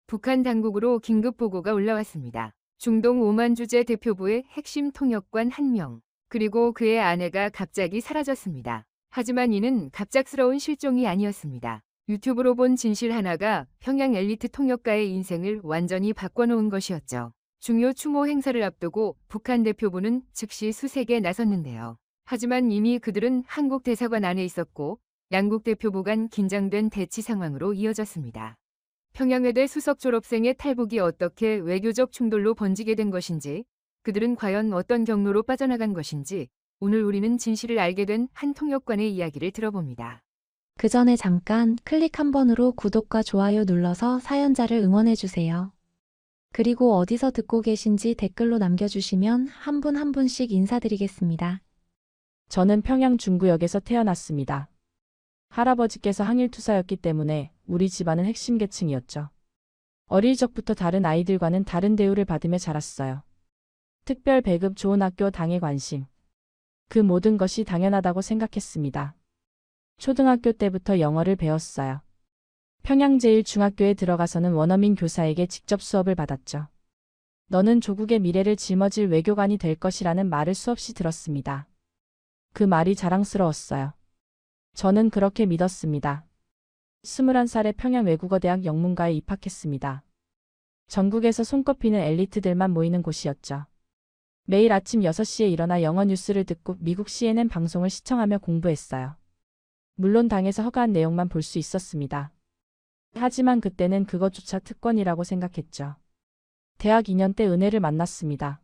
북한 당국으로 긴급 보고가 올라왔습니다. 중동 오만 주재 대표부의 핵심 통역관 1명, 그리고 그의 아내가 갑자기 사라졌습니다. 하지만 이는 갑작스러운 실종이 아니었습니다. 유튜브로 본 진실 하나가 평양 엘리트 통역가의 인생을 완전히 바꿔놓은 것이었죠. 중요 추모 행사를 앞두고 북한 대표부는 즉시 수색에 나섰는데요. 하지만 이미 그들은 한국 대사관 안에 있었고 양국 대표부 간 긴장된 대치 상황으로 이어졌습니다. 평양외대 수석 졸업생의 탈북이 어떻게 외교적 충돌로 번지게 된 것인지, 그들은 과연 어떤 경로로 빠져나간 것인지, 오늘 우리는 진실을 알게 된 한 통역관의 이야기를 들어봅니다. 그 전에 잠깐 클릭 한 번으로 구독과 좋아요 눌러서 사연자를 응원해주세요. 그리고 어디서 듣고 계신지 댓글로 남겨주시면 한 분 한 분씩 인사드리겠습니다. 저는 평양 중구역에서 태어났습니다. 할아버지께서 항일투사였기 때문에 우리 집안은 핵심 계층이었죠. 어릴 적부터 다른 아이들과는 다른 대우를 받으며 자랐어요. 특별 배급, 좋은 학교, 당의 관심. 그 모든 것이 당연하다고 생각했습니다. 초등학교 때부터 영어를 배웠어요. 평양제일중학교에 들어가서는 원어민 교사에게 직접 수업을 받았죠. 너는 조국의 미래를 짊어질 외교관이 될 것이라는 말을 수없이 들었습니다. 그 말이 자랑스러웠어요. 저는 그렇게 믿었습니다. 21살에 평양외국어대학 영문과에 입학했습니다. 전국에서 손꼽히는 엘리트들만 모이는 곳이었죠. 매일 아침 6시에 일어나 영어 뉴스를 듣고 미국 CNN 방송을 시청하며 공부했어요. 물론 당에서 허가한 내용만 볼 수 있었습니다. 하지만 그때는 그것조차 특권이라고 생각했죠. 대학 2년 때 은혜를 만났습니다.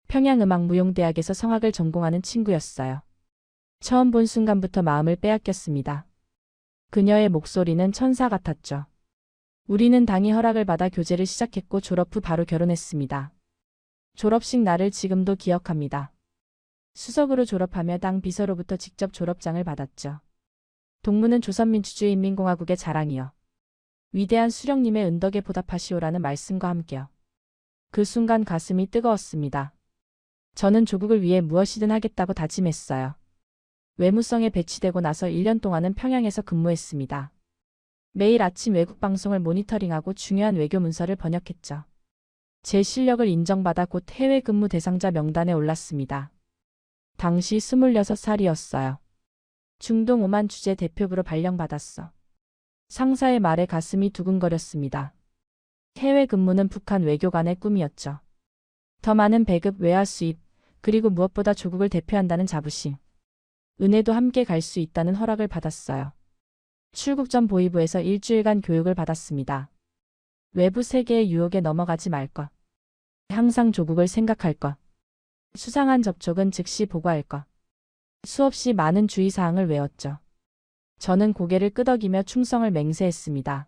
평양음악무용대학에서 성악을 전공하는 친구였어요. 처음 본 순간부터 마음을 빼앗겼습니다. 그녀의 목소리는 천사 같았죠. 우리는 당이 허락을 받아 교제를 시작했고 졸업 후 바로 결혼했습니다. 졸업식 날을 지금도 기억합니다. 수석으로 졸업하며 당 비서로부터 직접 졸업장을 받았죠. 동무는 조선민주주의인민공화국의 자랑이여. 위대한 수령님의 은덕에 보답하시오라는 말씀과 함께요. 그 순간 가슴이 뜨거웠습니다. 저는 조국을 위해 무엇이든 하겠다고 다짐했어요. 외무성에 배치되고 나서 1년 동안은 평양에서 근무했습니다. 매일 아침 외국 방송을 모니터링하고 중요한 외교 문서를 번역했죠. 제 실력을 인정받아 곧 해외 근무 대상자 명단에 올랐습니다. 당시 26살이었어요. 중동 오만 주재 대표부로 발령받았어. 상사의 말에 가슴이 두근거렸습니다. 해외 근무는 북한 외교관의 꿈이었죠. 더 많은 배급, 외화 수입, 그리고 무엇보다 조국을 대표한다는 자부심. 은혜도 함께 갈 수 있다는 허락을 받았어요. 출국 전 보이부에서 일주일간 교육을 받았습니다. 외부 세계의 유혹에 넘어가지 말 것. 항상 조국을 생각할 것. 수상한 접촉은 즉시 보고할 것. 수없이 많은 주의사항을 외웠죠. 저는 고개를 끄덕이며 충성을 맹세했습니다.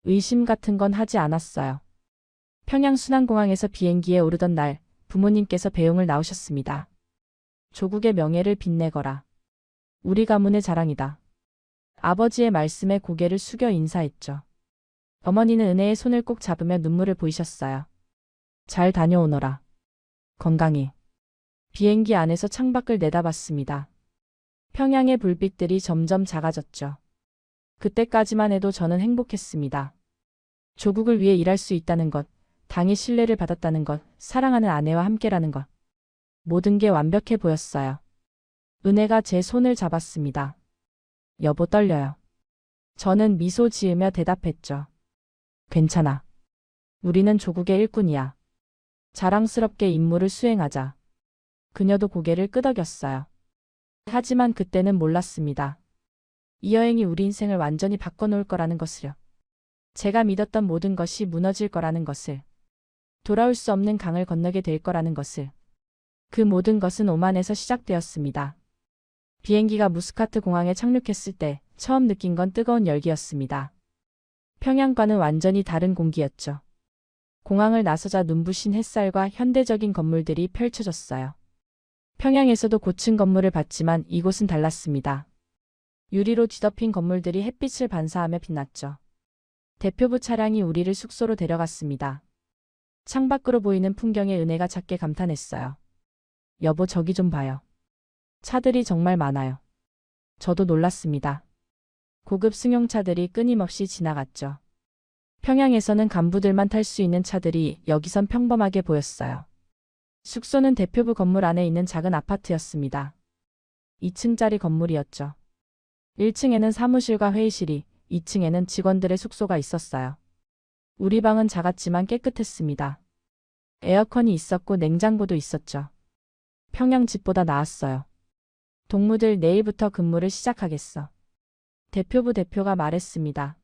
의심 같은 건 하지 않았어요. 평양 순안공항에서 비행기에 오르던 날 부모님께서 배웅을 나오셨습니다. 조국의 명예를 빛내거라. 우리 가문의 자랑이다. 아버지의 말씀에 고개를 숙여 인사했죠. 어머니는 은혜의 손을 꼭 잡으며 눈물을 보이셨어요. 잘 다녀오너라. 건강히. 비행기 안에서 창밖을 내다봤습니다. 평양의 불빛들이 점점 작아졌죠. 그때까지만 해도 저는 행복했습니다. 조국을 위해 일할 수 있다는 것, 당의 신뢰를 받았다는 것, 사랑하는 아내와 함께라는 것. 모든 게 완벽해 보였어요. 은혜가 제 손을 잡았습니다. 여보, 떨려요. 저는 미소 지으며 대답했죠. 괜찮아. 우리는 조국의 일꾼이야. 자랑스럽게 임무를 수행하자. 그녀도 고개를 끄덕였어요. 하지만 그때는 몰랐습니다. 이 여행이 우리 인생을 완전히 바꿔놓을 거라는 것을요. 제가 믿었던 모든 것이 무너질 거라는 것을. 돌아올 수 없는 강을 건너게 될 거라는 것을. 그 모든 것은 오만에서 시작되었습니다. 비행기가 무스카트 공항에 착륙했을 때 처음 느낀 건 뜨거운 열기였습니다. 평양과는 완전히 다른 공기였죠. 공항을 나서자 눈부신 햇살과 현대적인 건물들이 펼쳐졌어요. 평양에서도 고층 건물을 봤지만 이곳은 달랐습니다. 유리로 뒤덮인 건물들이 햇빛을 반사하며 빛났죠. 대표부 차량이 우리를 숙소로 데려갔습니다. 창밖으로 보이는 풍경에 은혜가 작게 감탄했어요. 여보, 저기 좀 봐요. 차들이 정말 많아요. 저도 놀랐습니다. 고급 승용차들이 끊임없이 지나갔죠. 평양에서는 간부들만 탈 수 있는 차들이 여기선 평범하게 보였어요. 숙소는 대표부 건물 안에 있는 작은 아파트였습니다. 2층짜리 건물이었죠. 1층에는 사무실과 회의실이, 2층에는 직원들의 숙소가 있었어요. 우리 방은 작았지만 깨끗했습니다. 에어컨이 있었고 냉장고도 있었죠. 평양 집보다 나았어요. 동무들 내일부터 근무를 시작하겠어. 대표부 대표가 말했습니다.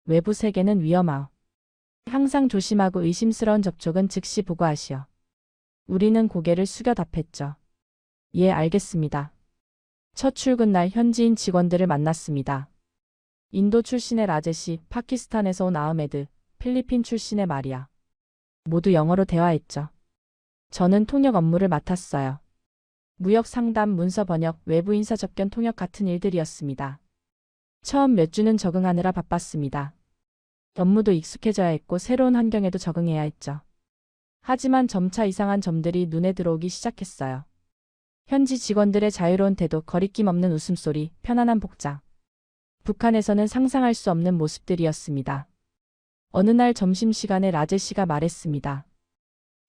외부 세계는 위험하오. 항상 조심하고 의심스러운 접촉은 즉시 보고하시오. 우리는 고개를 숙여 답했죠. 예, 알겠습니다. 첫 출근 날 현지인 직원들을 만났습니다. 인도 출신의 라제시, 파키스탄에서 온 아흐메드, 필리핀 출신의 마리아. 모두 영어로 대화했죠. 저는 통역 업무를 맡았어요. 무역 상담, 문서 번역, 외부 인사 접견 통역 같은 일들이었습니다. 처음 몇 주는 적응하느라 바빴습니다. 업무도 익숙해져야 했고 새로운 환경에도 적응해야 했죠. 하지만 점차 이상한 점들이 눈에 들어오기 시작했어요. 현지 직원들의 자유로운 태도, 거리낌 없는 웃음소리, 편안한 복장. 북한에서는 상상할 수 없는 모습들이었습니다. 어느 날 점심시간에 라제시가 말했습니다.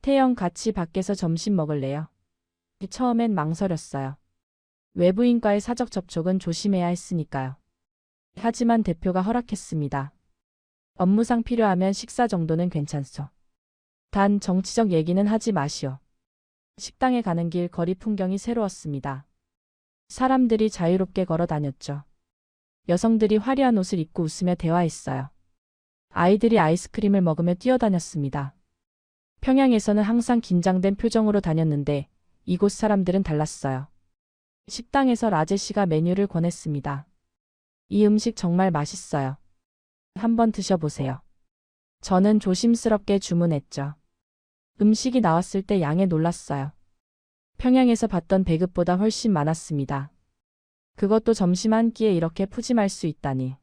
태영, 같이 밖에서 점심 먹을래요? 처음엔 망설였어요. 외부인과의 사적 접촉은 조심해야 했으니까요. 하지만 대표가 허락했습니다. 업무상 필요하면 식사 정도는 괜찮소. 단 정치적 얘기는 하지 마시오. 식당에 가는 길 거리 풍경이 새로웠습니다. 사람들이 자유롭게 걸어 다녔죠. 여성들이 화려한 옷을 입고 웃으며 대화했어요. 아이들이 아이스크림을 먹으며 뛰어다녔습니다. 평양에서는 항상 긴장된 표정으로 다녔는데 이곳 사람들은 달랐어요. 식당에서 라제시가 메뉴를 권했습니다. 이 음식 정말 맛있어요. 한번 드셔보세요. 저는 조심스럽게 주문했죠. 음식이 나왔을 때 양에 놀랐어요. 평양에서 봤던 배급보다 훨씬 많았습니다. 그것도 점심 한 끼에 이렇게 푸짐할 수 있다니.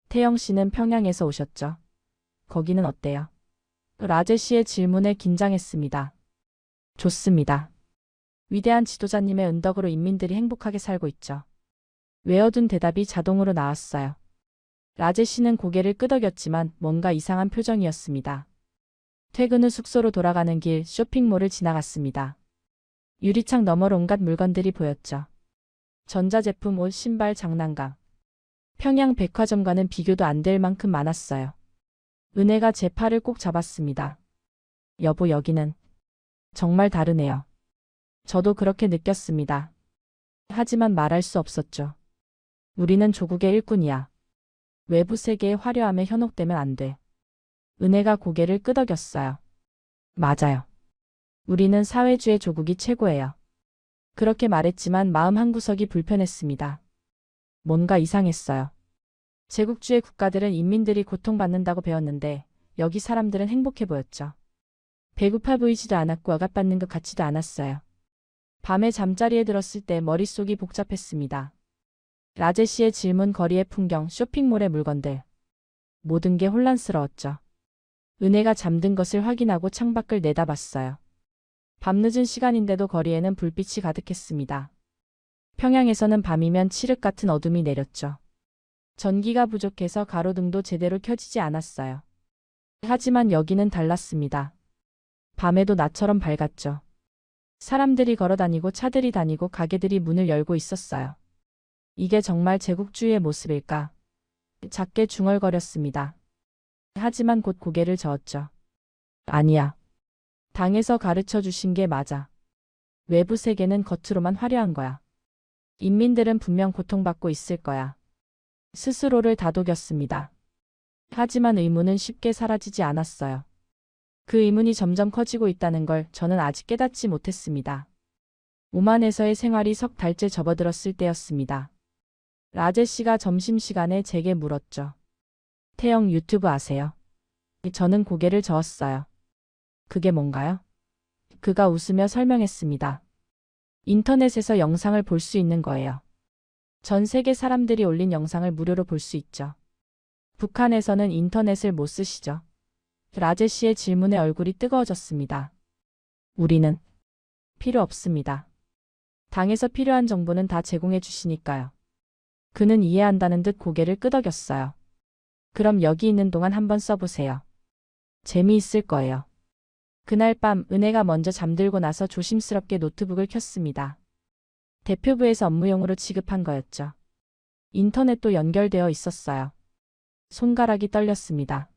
태영 씨는 평양에서 오셨죠? 거기는 어때요? 라제 씨의 질문에 긴장했습니다. 좋습니다. 위대한 지도자님의 은덕으로 인민들이 행복하게 살고 있죠. 외워둔 대답이 자동으로 나왔어요. 라제 씨는 고개를 끄덕였지만 뭔가 이상한 표정이었습니다. 퇴근 후 숙소로 돌아가는 길 쇼핑몰을 지나갔습니다. 유리창 너머로 온갖 물건들이 보였죠. 전자제품, 옷, 신발, 장난감. 평양 백화점과는 비교도 안 될 만큼 많았어요. 은혜가 제 팔을 꼭 잡았습니다. 여보, 여기는 정말 다르네요. 저도 그렇게 느꼈습니다. 하지만 말할 수 없었죠. 우리는 조국의 일꾼이야. 외부 세계의 화려함에 현혹되면 안 돼. 은혜가 고개를 끄덕였어요. 맞아요. 우리는 사회주의 조국이 최고예요. 그렇게 말했지만 마음 한구석이 불편했습니다. 뭔가 이상했어요. 제국주의 국가들은 인민들이 고통받는다고 배웠는데 여기 사람들은 행복해 보였죠. 배고파 보이지도 않았고 억압받는 것 같지도 않았어요. 밤에 잠자리에 들었을 때 머릿속이 복잡했습니다. 라제 씨의 질문, 거리의 풍경, 쇼핑몰의 물건들. 모든 게 혼란스러웠죠. 은혜가 잠든 것을 확인하고 창밖을 내다봤어요. 밤늦은 시간인데도 거리에는 불빛이 가득했습니다. 평양에서는 밤이면 칠흑 같은 어둠이 내렸죠. 전기가 부족해서 가로등도 제대로 켜지지 않았어요. 하지만 여기는 달랐습니다. 밤에도 낮처럼 밝았죠. 사람들이 걸어다니고 차들이 다니고 가게들이 문을 열고 있었어요. 이게 정말 제국주의의 모습일까? 작게 중얼거렸습니다. 하지만 곧 고개를 저었죠. 아니야. 당에서 가르쳐 주신 게 맞아. 외부 세계는 겉으로만 화려한 거야. 인민들은 분명 고통받고 있을 거야. 스스로를 다독였습니다. 하지만 의문은 쉽게 사라지지 않았어요. 그 의문이 점점 커지고 있다는 걸 저는 아직 깨닫지 못했습니다. 오만에서의 생활이 석 달째 접어들었을 때였습니다. 라제 씨가 점심시간에 제게 물었죠. 태영, 유튜브 아세요? 저는 고개를 저었어요. 그게 뭔가요? 그가 웃으며 설명했습니다. 인터넷에서 영상을 볼 수 있는 거예요. 전 세계 사람들이 올린 영상을 무료로 볼 수 있죠. 북한에서는 인터넷을 못 쓰시죠? 라제 씨의 질문에 얼굴이 뜨거워졌습니다. 우리는 필요 없습니다. 당에서 필요한 정보는 다 제공해 주시니까요. 그는 이해한다는 듯 고개를 끄덕였어요. 그럼 여기 있는 동안 한번 써보세요. 재미있을 거예요. 그날 밤 은혜가 먼저 잠들고 나서 조심스럽게 노트북을 켰습니다. 대표부에서 업무용으로 지급한 거였죠. 인터넷도 연결되어 있었어요. 손가락이 떨렸습니다.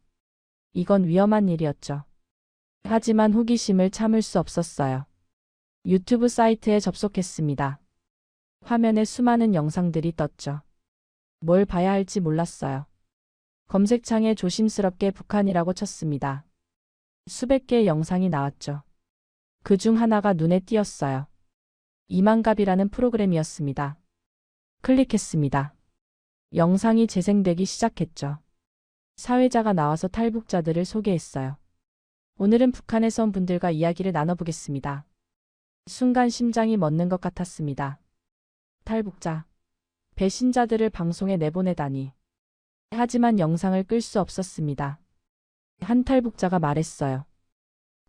이건 위험한 일이었죠. 하지만 호기심을 참을 수 없었어요. 유튜브 사이트에 접속했습니다. 화면에 수많은 영상들이 떴죠. 뭘 봐야 할지 몰랐어요. 검색창에 조심스럽게 북한이라고 쳤습니다. 수백 개의 영상이 나왔죠. 그 중 하나가 눈에 띄었어요. 이만갑이라는 프로그램이었습니다. 클릭했습니다. 영상이 재생되기 시작했죠. 사회자가 나와서 탈북자들을 소개했어요. 오늘은 북한에서 온 분들과 이야기를 나눠보겠습니다. 순간 심장이 멎는 것 같았습니다. 탈북자, 배신자들을 방송에 내보내다니. 하지만 영상을 끌 수 없었습니다. 한 탈북자가 말했어요.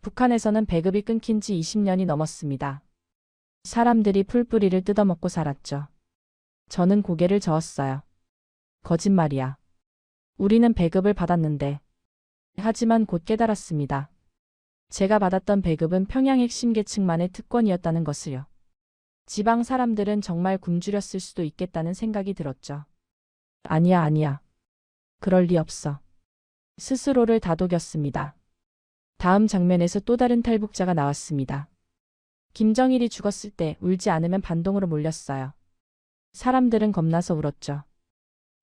북한에서는 배급이 끊긴 지 20년이 넘었습니다. 사람들이 풀뿌리를 뜯어먹고 살았죠. 저는 고개를 저었어요. 거짓말이야. 우리는 배급을 받았는데. 하지만 곧 깨달았습니다. 제가 받았던 배급은 평양 핵심 계층만의 특권이었다는 것을요. 지방 사람들은 정말 굶주렸을 수도 있겠다는 생각이 들었죠. 아니야. 그럴 리 없어. 스스로를 다독였습니다. 다음 장면에서 또 다른 탈북자가 나왔습니다. 김정일이 죽었을 때 울지 않으면 반동으로 몰렸어요. 사람들은 겁나서 울었죠.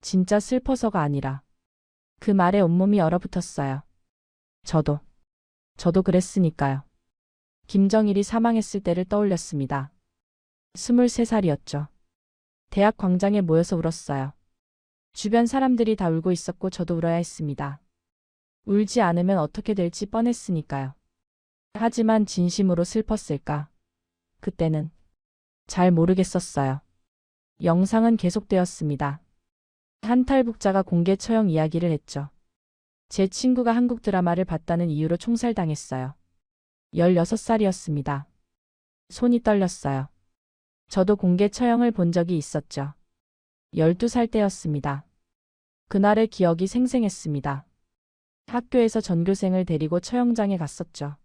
진짜 슬퍼서가 아니라 그 말에 온몸이 얼어붙었어요. 저도 그랬으니까요. 김정일이 사망했을 때를 떠올렸습니다. 23살이었죠. 대학 광장에 모여서 울었어요. 주변 사람들이 다 울고 있었고 저도 울어야 했습니다. 울지 않으면 어떻게 될지 뻔했으니까요. 하지만 진심으로 슬펐을까? 그때는 잘 모르겠었어요. 영상은 계속되었습니다. 한 탈북자가 공개 처형 이야기를 했죠. 제 친구가 한국 드라마를 봤다는 이유로 총살당했어요. 16살이었습니다. 손이 떨렸어요. 저도 공개 처형을 본 적이 있었죠. 12살 때였습니다. 그날의 기억이 생생했습니다. 학교에서 전교생을 데리고 처형장에 갔었죠.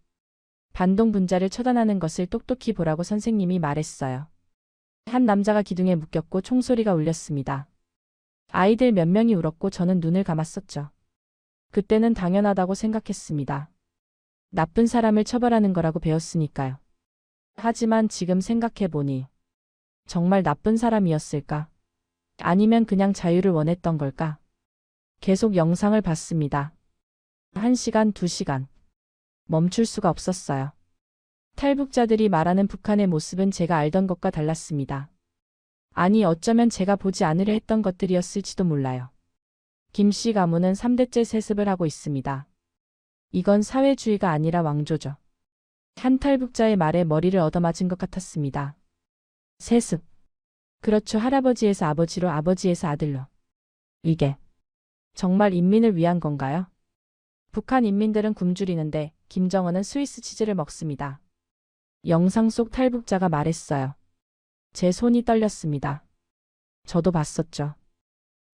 반동 분자를 처단하는 것을 똑똑히 보라고 선생님이 말했어요. 한 남자가 기둥에 묶였고 총소리가 울렸습니다. 아이들 몇 명이 울었고 저는 눈을 감았었죠. 그때는 당연하다고 생각했습니다. 나쁜 사람을 처벌하는 거라고 배웠으니까요. 하지만 지금 생각해보니 정말 나쁜 사람이었을까? 아니면 그냥 자유를 원했던 걸까? 계속 영상을 봤습니다. 1시간, 2시간. 멈출 수가 없었어요. 탈북자들이 말하는 북한의 모습은 제가 알던 것과 달랐습니다. 아니, 어쩌면 제가 보지 않으려 했던 것들이었을지도 몰라요. 김씨 가문은 3대째 세습을 하고 있습니다. 이건 사회주의가 아니라 왕조죠. 한 탈북자의 말에 머리를 얻어맞은 것 같았습니다. 세습. 그렇죠. 할아버지에서 아버지로, 아버지에서 아들로. 이게 정말 인민을 위한 건가요? 북한 인민들은 굶주리는데 김정은은 스위스 치즈를 먹습니다. 영상 속 탈북자가 말했어요. 제 손이 떨렸습니다. 저도 봤었죠.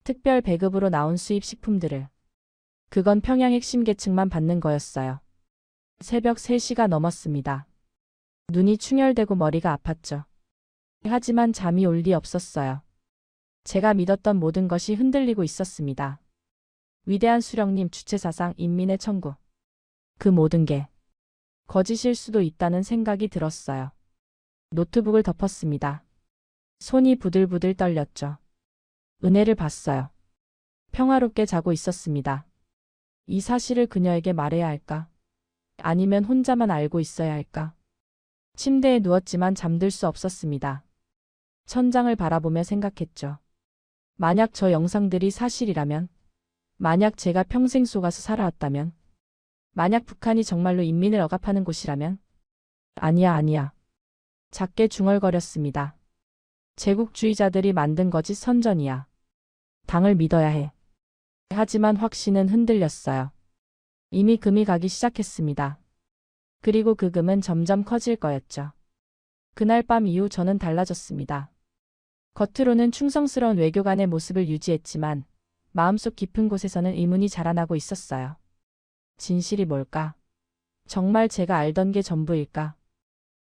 특별 배급으로 나온 수입 식품들을. 그건 평양 핵심 계층만 받는 거였어요. 새벽 3시가 넘었습니다. 눈이 충혈되고 머리가 아팠죠. 하지만 잠이 올 리 없었어요. 제가 믿었던 모든 것이 흔들리고 있었습니다. 위대한 수령님, 주체사상, 인민의 천국. 그 모든 게 거짓일 수도 있다는 생각이 들었어요. 노트북을 덮었습니다. 손이 부들부들 떨렸죠. 은혜를 봤어요. 평화롭게 자고 있었습니다. 이 사실을 그녀에게 말해야 할까? 아니면 혼자만 알고 있어야 할까? 침대에 누웠지만 잠들 수 없었습니다. 천장을 바라보며 생각했죠. 만약 저 영상들이 사실이라면, 만약 제가 평생 속아서 살아왔다면, 만약 북한이 정말로 인민을 억압하는 곳이라면, 아니야. 작게 중얼거렸습니다. 제국주의자들이 만든 거짓 선전이야. 당을 믿어야 해. 하지만 확신은 흔들렸어요. 이미 금이 가기 시작했습니다. 그리고 그 금은 점점 커질 거였죠. 그날 밤 이후 저는 달라졌습니다. 겉으로는 충성스러운 외교관의 모습을 유지했지만 마음속 깊은 곳에서는 의문이 자라나고 있었어요. 진실이 뭘까? 정말 제가 알던 게 전부일까?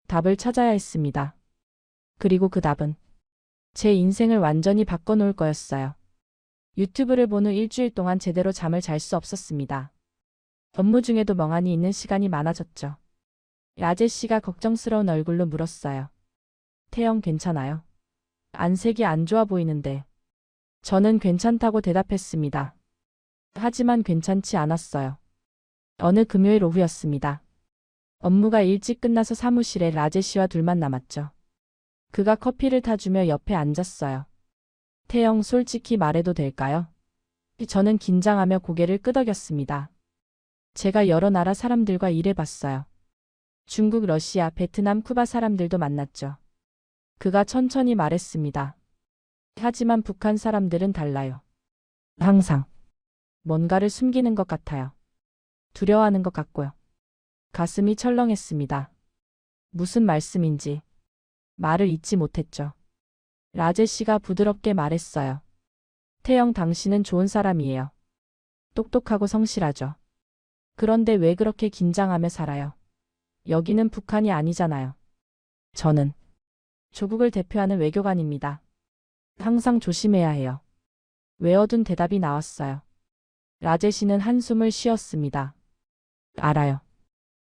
답을 찾아야 했습니다. 그리고 그 답은 제 인생을 완전히 바꿔놓을 거였어요. 유튜브를 본 후 일주일 동안 제대로 잠을 잘 수 없었습니다. 업무 중에도 멍하니 있는 시간이 많아졌죠. 라제 씨가 걱정스러운 얼굴로 물었어요. 태영 괜찮아요? 안색이 안 좋아 보이는데. 저는 괜찮다고 대답했습니다. 하지만 괜찮지 않았어요. 어느 금요일 오후였습니다. 업무가 일찍 끝나서 사무실에 라제 씨와 둘만 남았죠. 그가 커피를 타주며 옆에 앉았어요. 태영, 솔직히 말해도 될까요? 저는 긴장하며 고개를 끄덕였습니다. 제가 여러 나라 사람들과 일해봤어요. 중국, 러시아, 베트남, 쿠바 사람들도 만났죠. 그가 천천히 말했습니다. 하지만 북한 사람들은 달라요. 항상 뭔가를 숨기는 것 같아요. 두려워하는 것 같고요. 가슴이 철렁했습니다. 무슨 말씀인지 말을 잇지 못했죠. 라제 씨가 부드럽게 말했어요. 태영, 당신은 좋은 사람이에요. 똑똑하고 성실하죠. 그런데 왜 그렇게 긴장하며 살아요? 여기는 북한이 아니잖아요. 저는 조국을 대표하는 외교관입니다. 항상 조심해야 해요. 외워둔 대답이 나왔어요. 라제 씨는 한숨을 쉬었습니다. 알아요.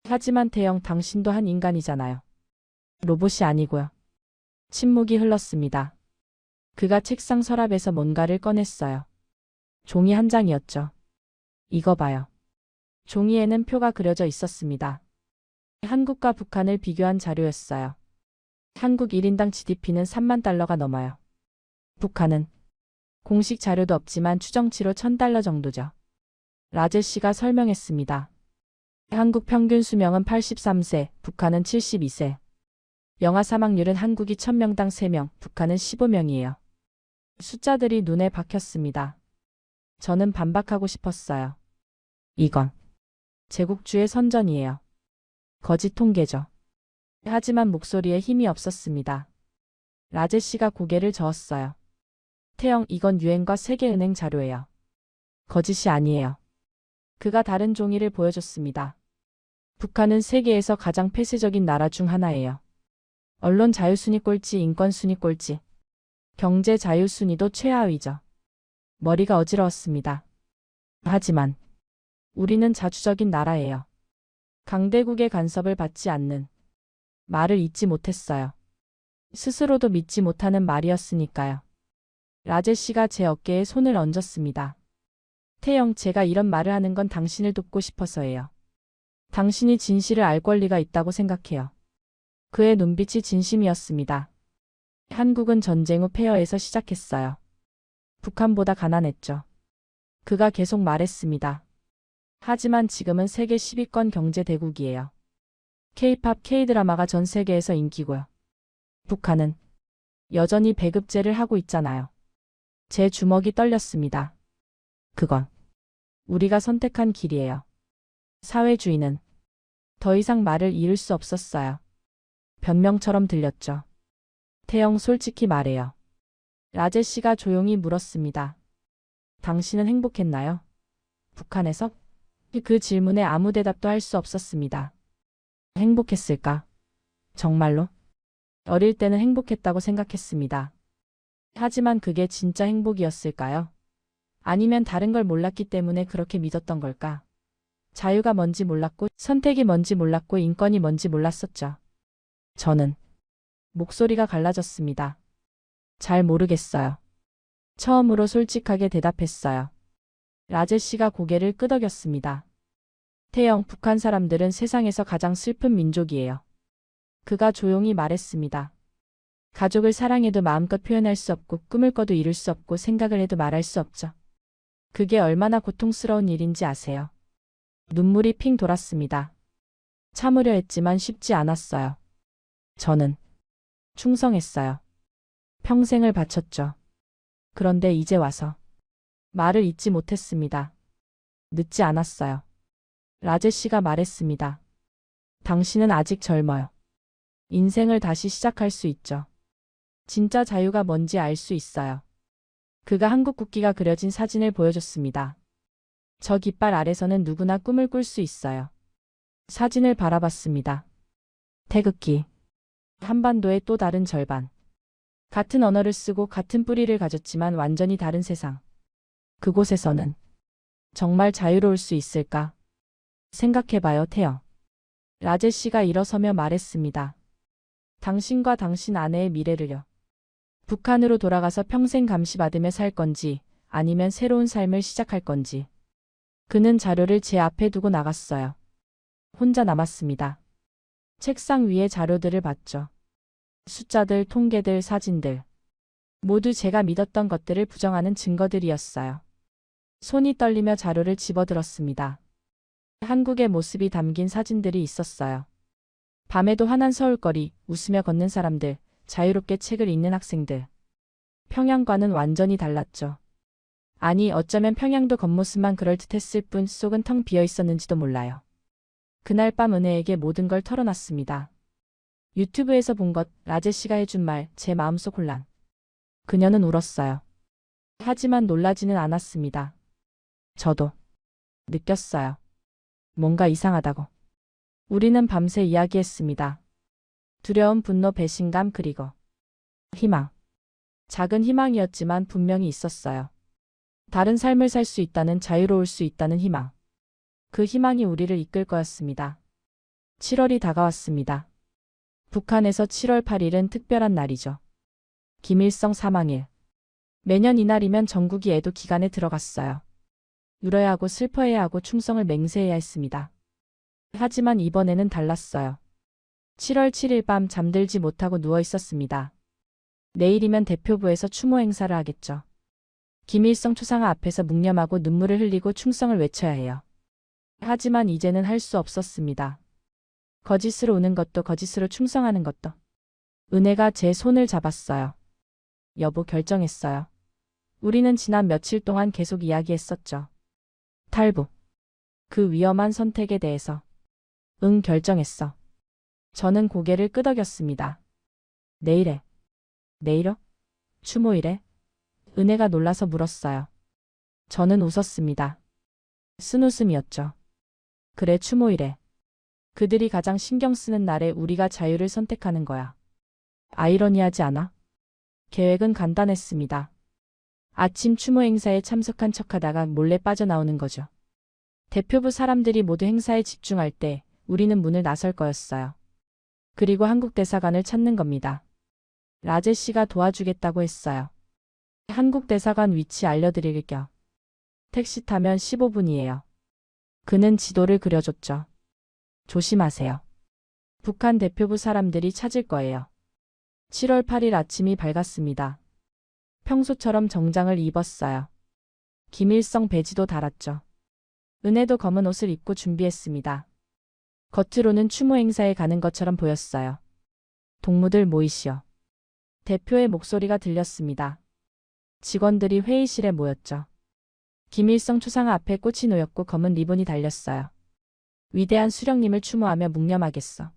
하지만 태영, 당신도 한 인간이잖아요. 로봇이 아니고요. 침묵이 흘렀습니다. 그가 책상 서랍에서 뭔가를 꺼냈어요. 종이 한 장이었죠. 이거 봐요. 종이에는 표가 그려져 있었습니다. 한국과 북한을 비교한 자료였어요. 한국 1인당 GDP는 3만 달러가 넘어요. 북한은 공식 자료도 없지만 추정치로 1000달러 정도죠. 라제 씨가 설명했습니다. 한국 평균 수명은 83세, 북한은 72세. 영아 사망률은 한국이 1000명당 3명, 북한은 15명이에요. 숫자들이 눈에 박혔습니다. 저는 반박하고 싶었어요. 이건 제국주의 선전이에요. 거짓 통계죠. 하지만 목소리에 힘이 없었습니다. 라제 씨가 고개를 저었어요. 태영, 이건 유엔과 세계은행 자료예요. 거짓이 아니에요. 그가 다른 종이를 보여줬습니다. 북한은 세계에서 가장 폐쇄적인 나라 중 하나예요. 언론 자유순위 꼴찌, 인권 순위 꼴찌, 경제 자유순위도 최하위죠. 머리가 어지러웠습니다. 하지만 우리는 자주적인 나라예요. 강대국의 간섭을 받지 않는. 말을 잇지 못했어요. 스스로도 믿지 못하는 말이었으니까요. 라제 씨가 제 어깨에 손을 얹었습니다. 태영, 제가 이런 말을 하는 건 당신을 돕고 싶어서예요. 당신이 진실을 알 권리가 있다고 생각해요. 그의 눈빛이 진심이었습니다. 한국은 전쟁 후 폐허에서 시작했어요. 북한보다 가난했죠. 그가 계속 말했습니다. 하지만 지금은 세계 10위권 경제 대국이에요. K-팝, K-드라마가 전 세계에서 인기고요. 북한은 여전히 배급제를 하고 있잖아요. 제 주먹이 떨렸습니다. 그건 우리가 선택한 길이에요. 사회주의는. 더 이상 말을 이을 수 없었어요. 변명처럼 들렸죠. 태영, 솔직히 말해요. 라제 씨가 조용히 물었습니다. 당신은 행복했나요? 북한에서? 그 질문에 아무 대답도 할 수 없었습니다. 행복했을까? 정말로? 어릴 때는 행복했다고 생각했습니다. 하지만 그게 진짜 행복이었을까요? 아니면 다른 걸 몰랐기 때문에 그렇게 믿었던 걸까? 자유가 뭔지 몰랐고, 선택이 뭔지 몰랐고, 인권이 뭔지 몰랐었죠. 저는 목소리가 갈라졌습니다. 잘 모르겠어요. 처음으로 솔직하게 대답했어요. 라제 씨가 고개를 끄덕였습니다. 태영, 북한 사람들은 세상에서 가장 슬픈 민족이에요. 그가 조용히 말했습니다. 가족을 사랑해도 마음껏 표현할 수 없고, 꿈을 꿔도 이룰 수 없고, 생각을 해도 말할 수 없죠. 그게 얼마나 고통스러운 일인지 아세요? 눈물이 핑 돌았습니다. 참으려 했지만 쉽지 않았어요. 저는 충성했어요. 평생을 바쳤죠. 그런데 이제 와서 말을 잇지 못했습니다. 늦지 않았어요. 라제 씨가 말했습니다. 당신은 아직 젊어요. 인생을 다시 시작할 수 있죠. 진짜 자유가 뭔지 알 수 있어요. 그가 한국 국기가 그려진 사진을 보여줬습니다. 저 깃발 아래서는 누구나 꿈을 꿀 수 있어요. 사진을 바라봤습니다. 태극기. 한반도의 또 다른 절반. 같은 언어를 쓰고 같은 뿌리를 가졌지만 완전히 다른 세상. 그곳에서는 정말 자유로울 수 있을까? 생각해봐요, 태영. 라제 씨가 일어서며 말했습니다. 당신과 당신 아내의 미래를요. 북한으로 돌아가서 평생 감시받으며 살 건지 아니면 새로운 삶을 시작할 건지. 그는 자료를 제 앞에 두고 나갔어요. 혼자 남았습니다. 책상 위에 자료들을 봤죠. 숫자들, 통계들, 사진들. 모두 제가 믿었던 것들을 부정하는 증거들이었어요. 손이 떨리며 자료를 집어들었습니다. 한국의 모습이 담긴 사진들이 있었어요. 밤에도 환한 서울거리, 웃으며 걷는 사람들, 자유롭게 책을 읽는 학생들. 평양과는 완전히 달랐죠. 아니, 어쩌면 평양도 겉모습만 그럴듯했을 뿐 속은 텅 비어 있었는지도 몰라요. 그날 밤 은혜에게 모든 걸 털어놨습니다. 유튜브에서 본 것, 라제 씨가 해준 말, 제 마음속 혼란. 그녀는 울었어요. 하지만 놀라지는 않았습니다. 저도 느꼈어요. 뭔가 이상하다고. 우리는 밤새 이야기했습니다. 두려움, 분노, 배신감, 그리고 희망. 작은 희망이었지만 분명히 있었어요. 다른 삶을 살 수 있다는, 자유로울 수 있다는 희망. 그 희망이 우리를 이끌 거였습니다. 7월이 다가왔습니다. 북한에서 7월 8일은 특별한 날이죠. 김일성 사망일. 매년 이날이면 전국이 애도 기간에 들어갔어요. 울어야 하고 슬퍼해야 하고 충성을 맹세해야 했습니다. 하지만 이번에는 달랐어요. 7월 7일 밤 잠들지 못하고 누워 있었습니다. 내일이면 대표부에서 추모 행사를 하겠죠. 김일성 초상화 앞에서 묵념하고 눈물을 흘리고 충성을 외쳐야 해요. 하지만 이제는 할 수 없었습니다. 거짓으로 우는 것도 거짓으로 충성하는 것도. 은혜가 제 손을 잡았어요. 여보, 결정했어요. 우리는 지난 며칠 동안 계속 이야기했었죠. 탈북. 그 위험한 선택에 대해서. 응, 결정했어. 저는 고개를 끄덕였습니다. 내일에. 내일요? 추모일에? 은혜가 놀라서 물었어요. 저는 웃었습니다. 쓴웃음이었죠. 그래, 추모일에. 그들이 가장 신경 쓰는 날에 우리가 자유를 선택하는 거야. 아이러니하지 않아? 계획은 간단했습니다. 아침 추모 행사에 참석한 척하다가 몰래 빠져나오는 거죠. 대표부 사람들이 모두 행사에 집중할 때 우리는 문을 나설 거였어요. 그리고 한국 대사관을 찾는 겁니다. 라제 씨가 도와주겠다고 했어요. 한국 대사관 위치 알려드릴 겸. 택시 타면 15분이에요. 그는 지도를 그려줬죠. 조심하세요. 북한 대표부 사람들이 찾을 거예요. 7월 8일 아침이 밝았습니다. 평소처럼 정장을 입었어요. 김일성 배지도 달았죠. 은혜도 검은 옷을 입고 준비했습니다. 겉으로는 추모 행사에 가는 것처럼 보였어요. 동무들 모이시오. 대표의 목소리가 들렸습니다. 직원들이 회의실에 모였죠. 김일성 초상화 앞에 꽃이 놓였고 검은 리본이 달렸어요. 위대한 수령님을 추모하며 묵념하겠어.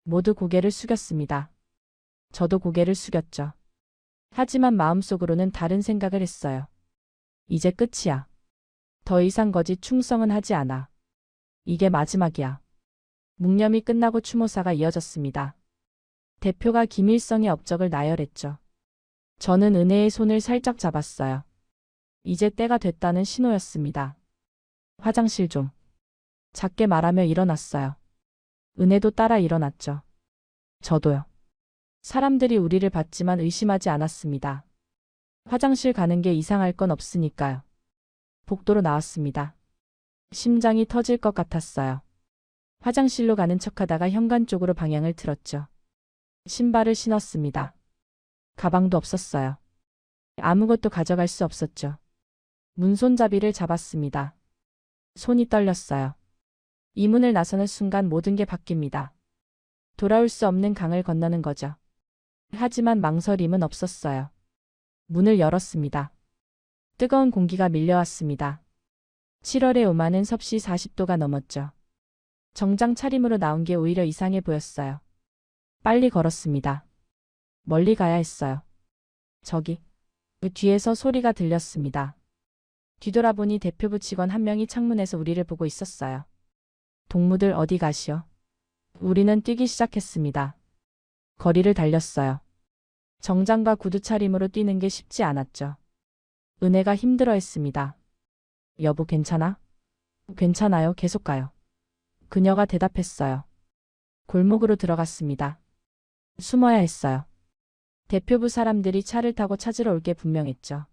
모두 고개를 숙였습니다. 저도 고개를 숙였죠. 하지만 마음속으로는 다른 생각을 했어요. 이제 끝이야. 더 이상 거짓 충성은 하지 않아. 이게 마지막이야. 묵념이 끝나고 추모사가 이어졌습니다. 대표가 김일성의 업적을 나열했죠. 저는 은혜의 손을 살짝 잡았어요. 이제 때가 됐다는 신호였습니다. 화장실 좀. 작게 말하며 일어났어요. 은혜도 따라 일어났죠. 저도요. 사람들이 우리를 봤지만 의심하지 않았습니다. 화장실 가는 게 이상할 건 없으니까요. 복도로 나왔습니다. 심장이 터질 것 같았어요. 화장실로 가는 척하다가 현관 쪽으로 방향을 틀었죠. 신발을 신었습니다. 가방도 없었어요. 아무것도 가져갈 수 없었죠. 문손잡이를 잡았습니다. 손이 떨렸어요. 이 문을 나서는 순간 모든 게 바뀝니다. 돌아올 수 없는 강을 건너는 거죠. 하지만 망설임은 없었어요. 문을 열었습니다. 뜨거운 공기가 밀려왔습니다. 7월의 오마는 섭씨 40도가 넘었죠. 정장 차림으로 나온 게 오히려 이상해 보였어요. 빨리 걸었습니다. 멀리 가야 했어요. 저기, 뒤에서 소리가 들렸습니다. 뒤돌아보니 대표부 직원 한 명이 창문에서 우리를 보고 있었어요. 동무들 어디 가시오? 우리는 뛰기 시작했습니다. 거리를 달렸어요. 정장과 구두 차림으로 뛰는 게 쉽지 않았죠. 은혜가 힘들어했습니다. 여보 괜찮아? 괜찮아요. 계속 가요. 그녀가 대답했어요. 골목으로 들어갔습니다. 숨어야 했어요. 대표부 사람들이 차를 타고 찾으러 올 게 분명했죠.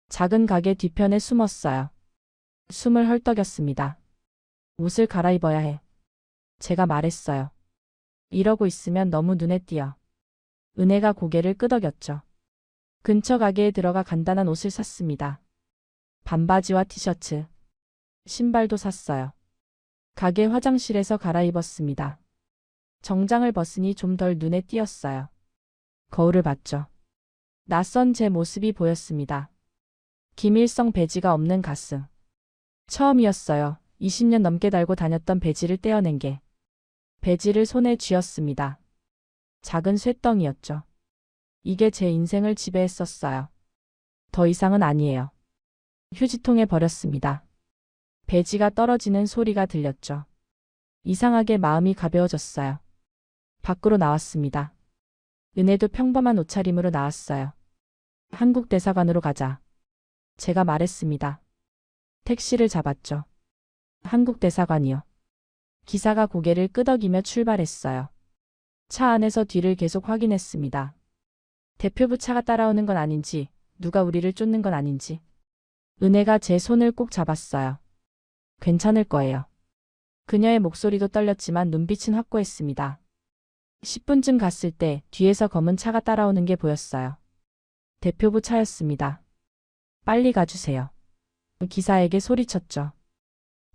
작은 가게 뒤편에 숨었어요. 숨을 헐떡였습니다. 옷을 갈아입어야 해. 제가 말했어요. 이러고 있으면 너무 눈에 띄어. 은혜가 고개를 끄덕였죠. 근처 가게에 들어가 간단한 옷을 샀습니다. 반바지와 티셔츠, 신발도 샀어요. 가게 화장실에서 갈아입었습니다. 정장을 벗으니 좀 덜 눈에 띄었어요. 거울을 봤죠. 낯선 제 모습이 보였습니다. 김일성 배지가 없는 가슴. 처음이었어요. 20년 넘게 달고 다녔던 배지를 떼어낸 게. 배지를 손에 쥐었습니다. 작은 쇳덩이였죠. 이게 제 인생을 지배했었어요. 더 이상은 아니에요. 휴지통에 버렸습니다. 배지가 떨어지는 소리가 들렸죠. 이상하게 마음이 가벼워졌어요. 밖으로 나왔습니다. 은혜도 평범한 옷차림으로 나왔어요. 한국 대사관으로 가자. 제가 말했습니다. 택시를 잡았죠. 한국 대사관이요. 기사가 고개를 끄덕이며 출발했어요. 차 안에서 뒤를 계속 확인했습니다. 대표부 차가 따라오는 건 아닌지, 누가 우리를 쫓는 건 아닌지. 은혜가 제 손을 꼭 잡았어요. 괜찮을 거예요. 그녀의 목소리도 떨렸지만 눈빛은 확고했습니다. 10분쯤 갔을 때 뒤에서 검은 차가 따라오는 게 보였어요. 대표부 차였습니다. 빨리 가주세요. 기사에게 소리쳤죠.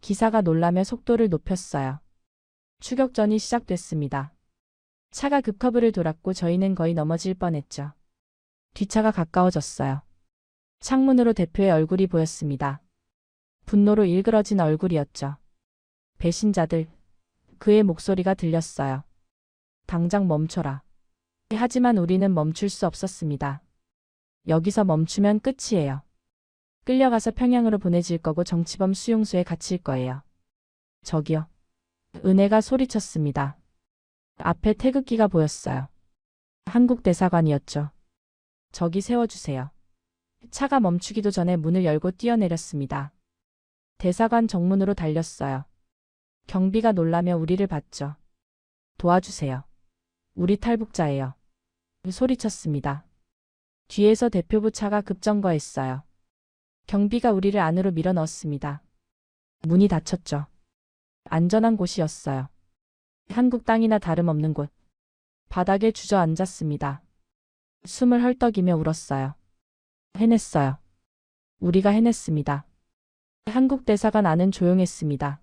기사가 놀라며 속도를 높였어요. 추격전이 시작됐습니다. 차가 급커브를 돌았고 저희는 거의 넘어질 뻔했죠. 뒷차가 가까워졌어요. 창문으로 대표의 얼굴이 보였습니다. 분노로 일그러진 얼굴이었죠. 배신자들. 그의 목소리가 들렸어요. 당장 멈춰라. 하지만 우리는 멈출 수 없었습니다. 여기서 멈추면 끝이에요. 끌려가서 평양으로 보내질 거고 정치범 수용소에 갇힐 거예요. 저기요. 은혜가 소리쳤습니다. 앞에 태극기가 보였어요. 한국 대사관이었죠. 저기 세워주세요. 차가 멈추기도 전에 문을 열고 뛰어내렸습니다. 대사관 정문으로 달렸어요. 경비가 놀라며 우리를 봤죠. 도와주세요. 우리 탈북자예요. 소리쳤습니다. 뒤에서 대표부 차가 급정거했어요. 경비가 우리를 안으로 밀어 넣었습니다. 문이 닫혔죠. 안전한 곳이었어요. 한국 땅이나 다름없는 곳. 바닥에 주저앉았습니다. 숨을 헐떡이며 울었어요. 해냈어요. 우리가 해냈습니다. 한국 대사관 안은 조용했습니다.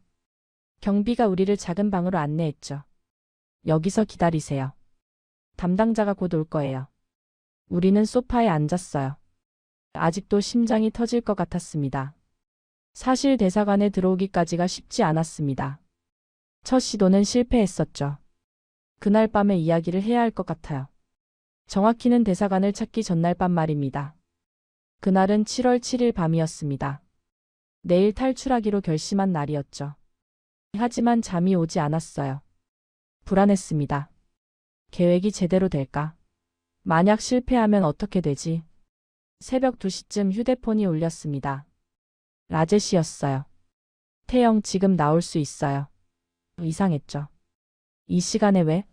경비가 우리를 작은 방으로 안내했죠. 여기서 기다리세요. 담당자가 곧 올 거예요. 우리는 소파에 앉았어요. 아직도 심장이 터질 것 같았습니다. 사실 대사관에 들어오기까지가 쉽지 않았습니다. 첫 시도는 실패했었죠. 그날 밤에 이야기를 해야 할 것 같아요. 정확히는 대사관을 찾기 전날 밤 말입니다. 그날은 7월 7일 밤이었습니다. 내일 탈출하기로 결심한 날이었죠. 하지만 잠이 오지 않았어요. 불안했습니다. 계획이 제대로 될까? 만약 실패하면 어떻게 되지? 새벽 2시쯤 휴대폰이 울렸습니다. 라젯이었어요. 태영 지금 나올 수 있어요. 이상했죠. 이 시간에 왜?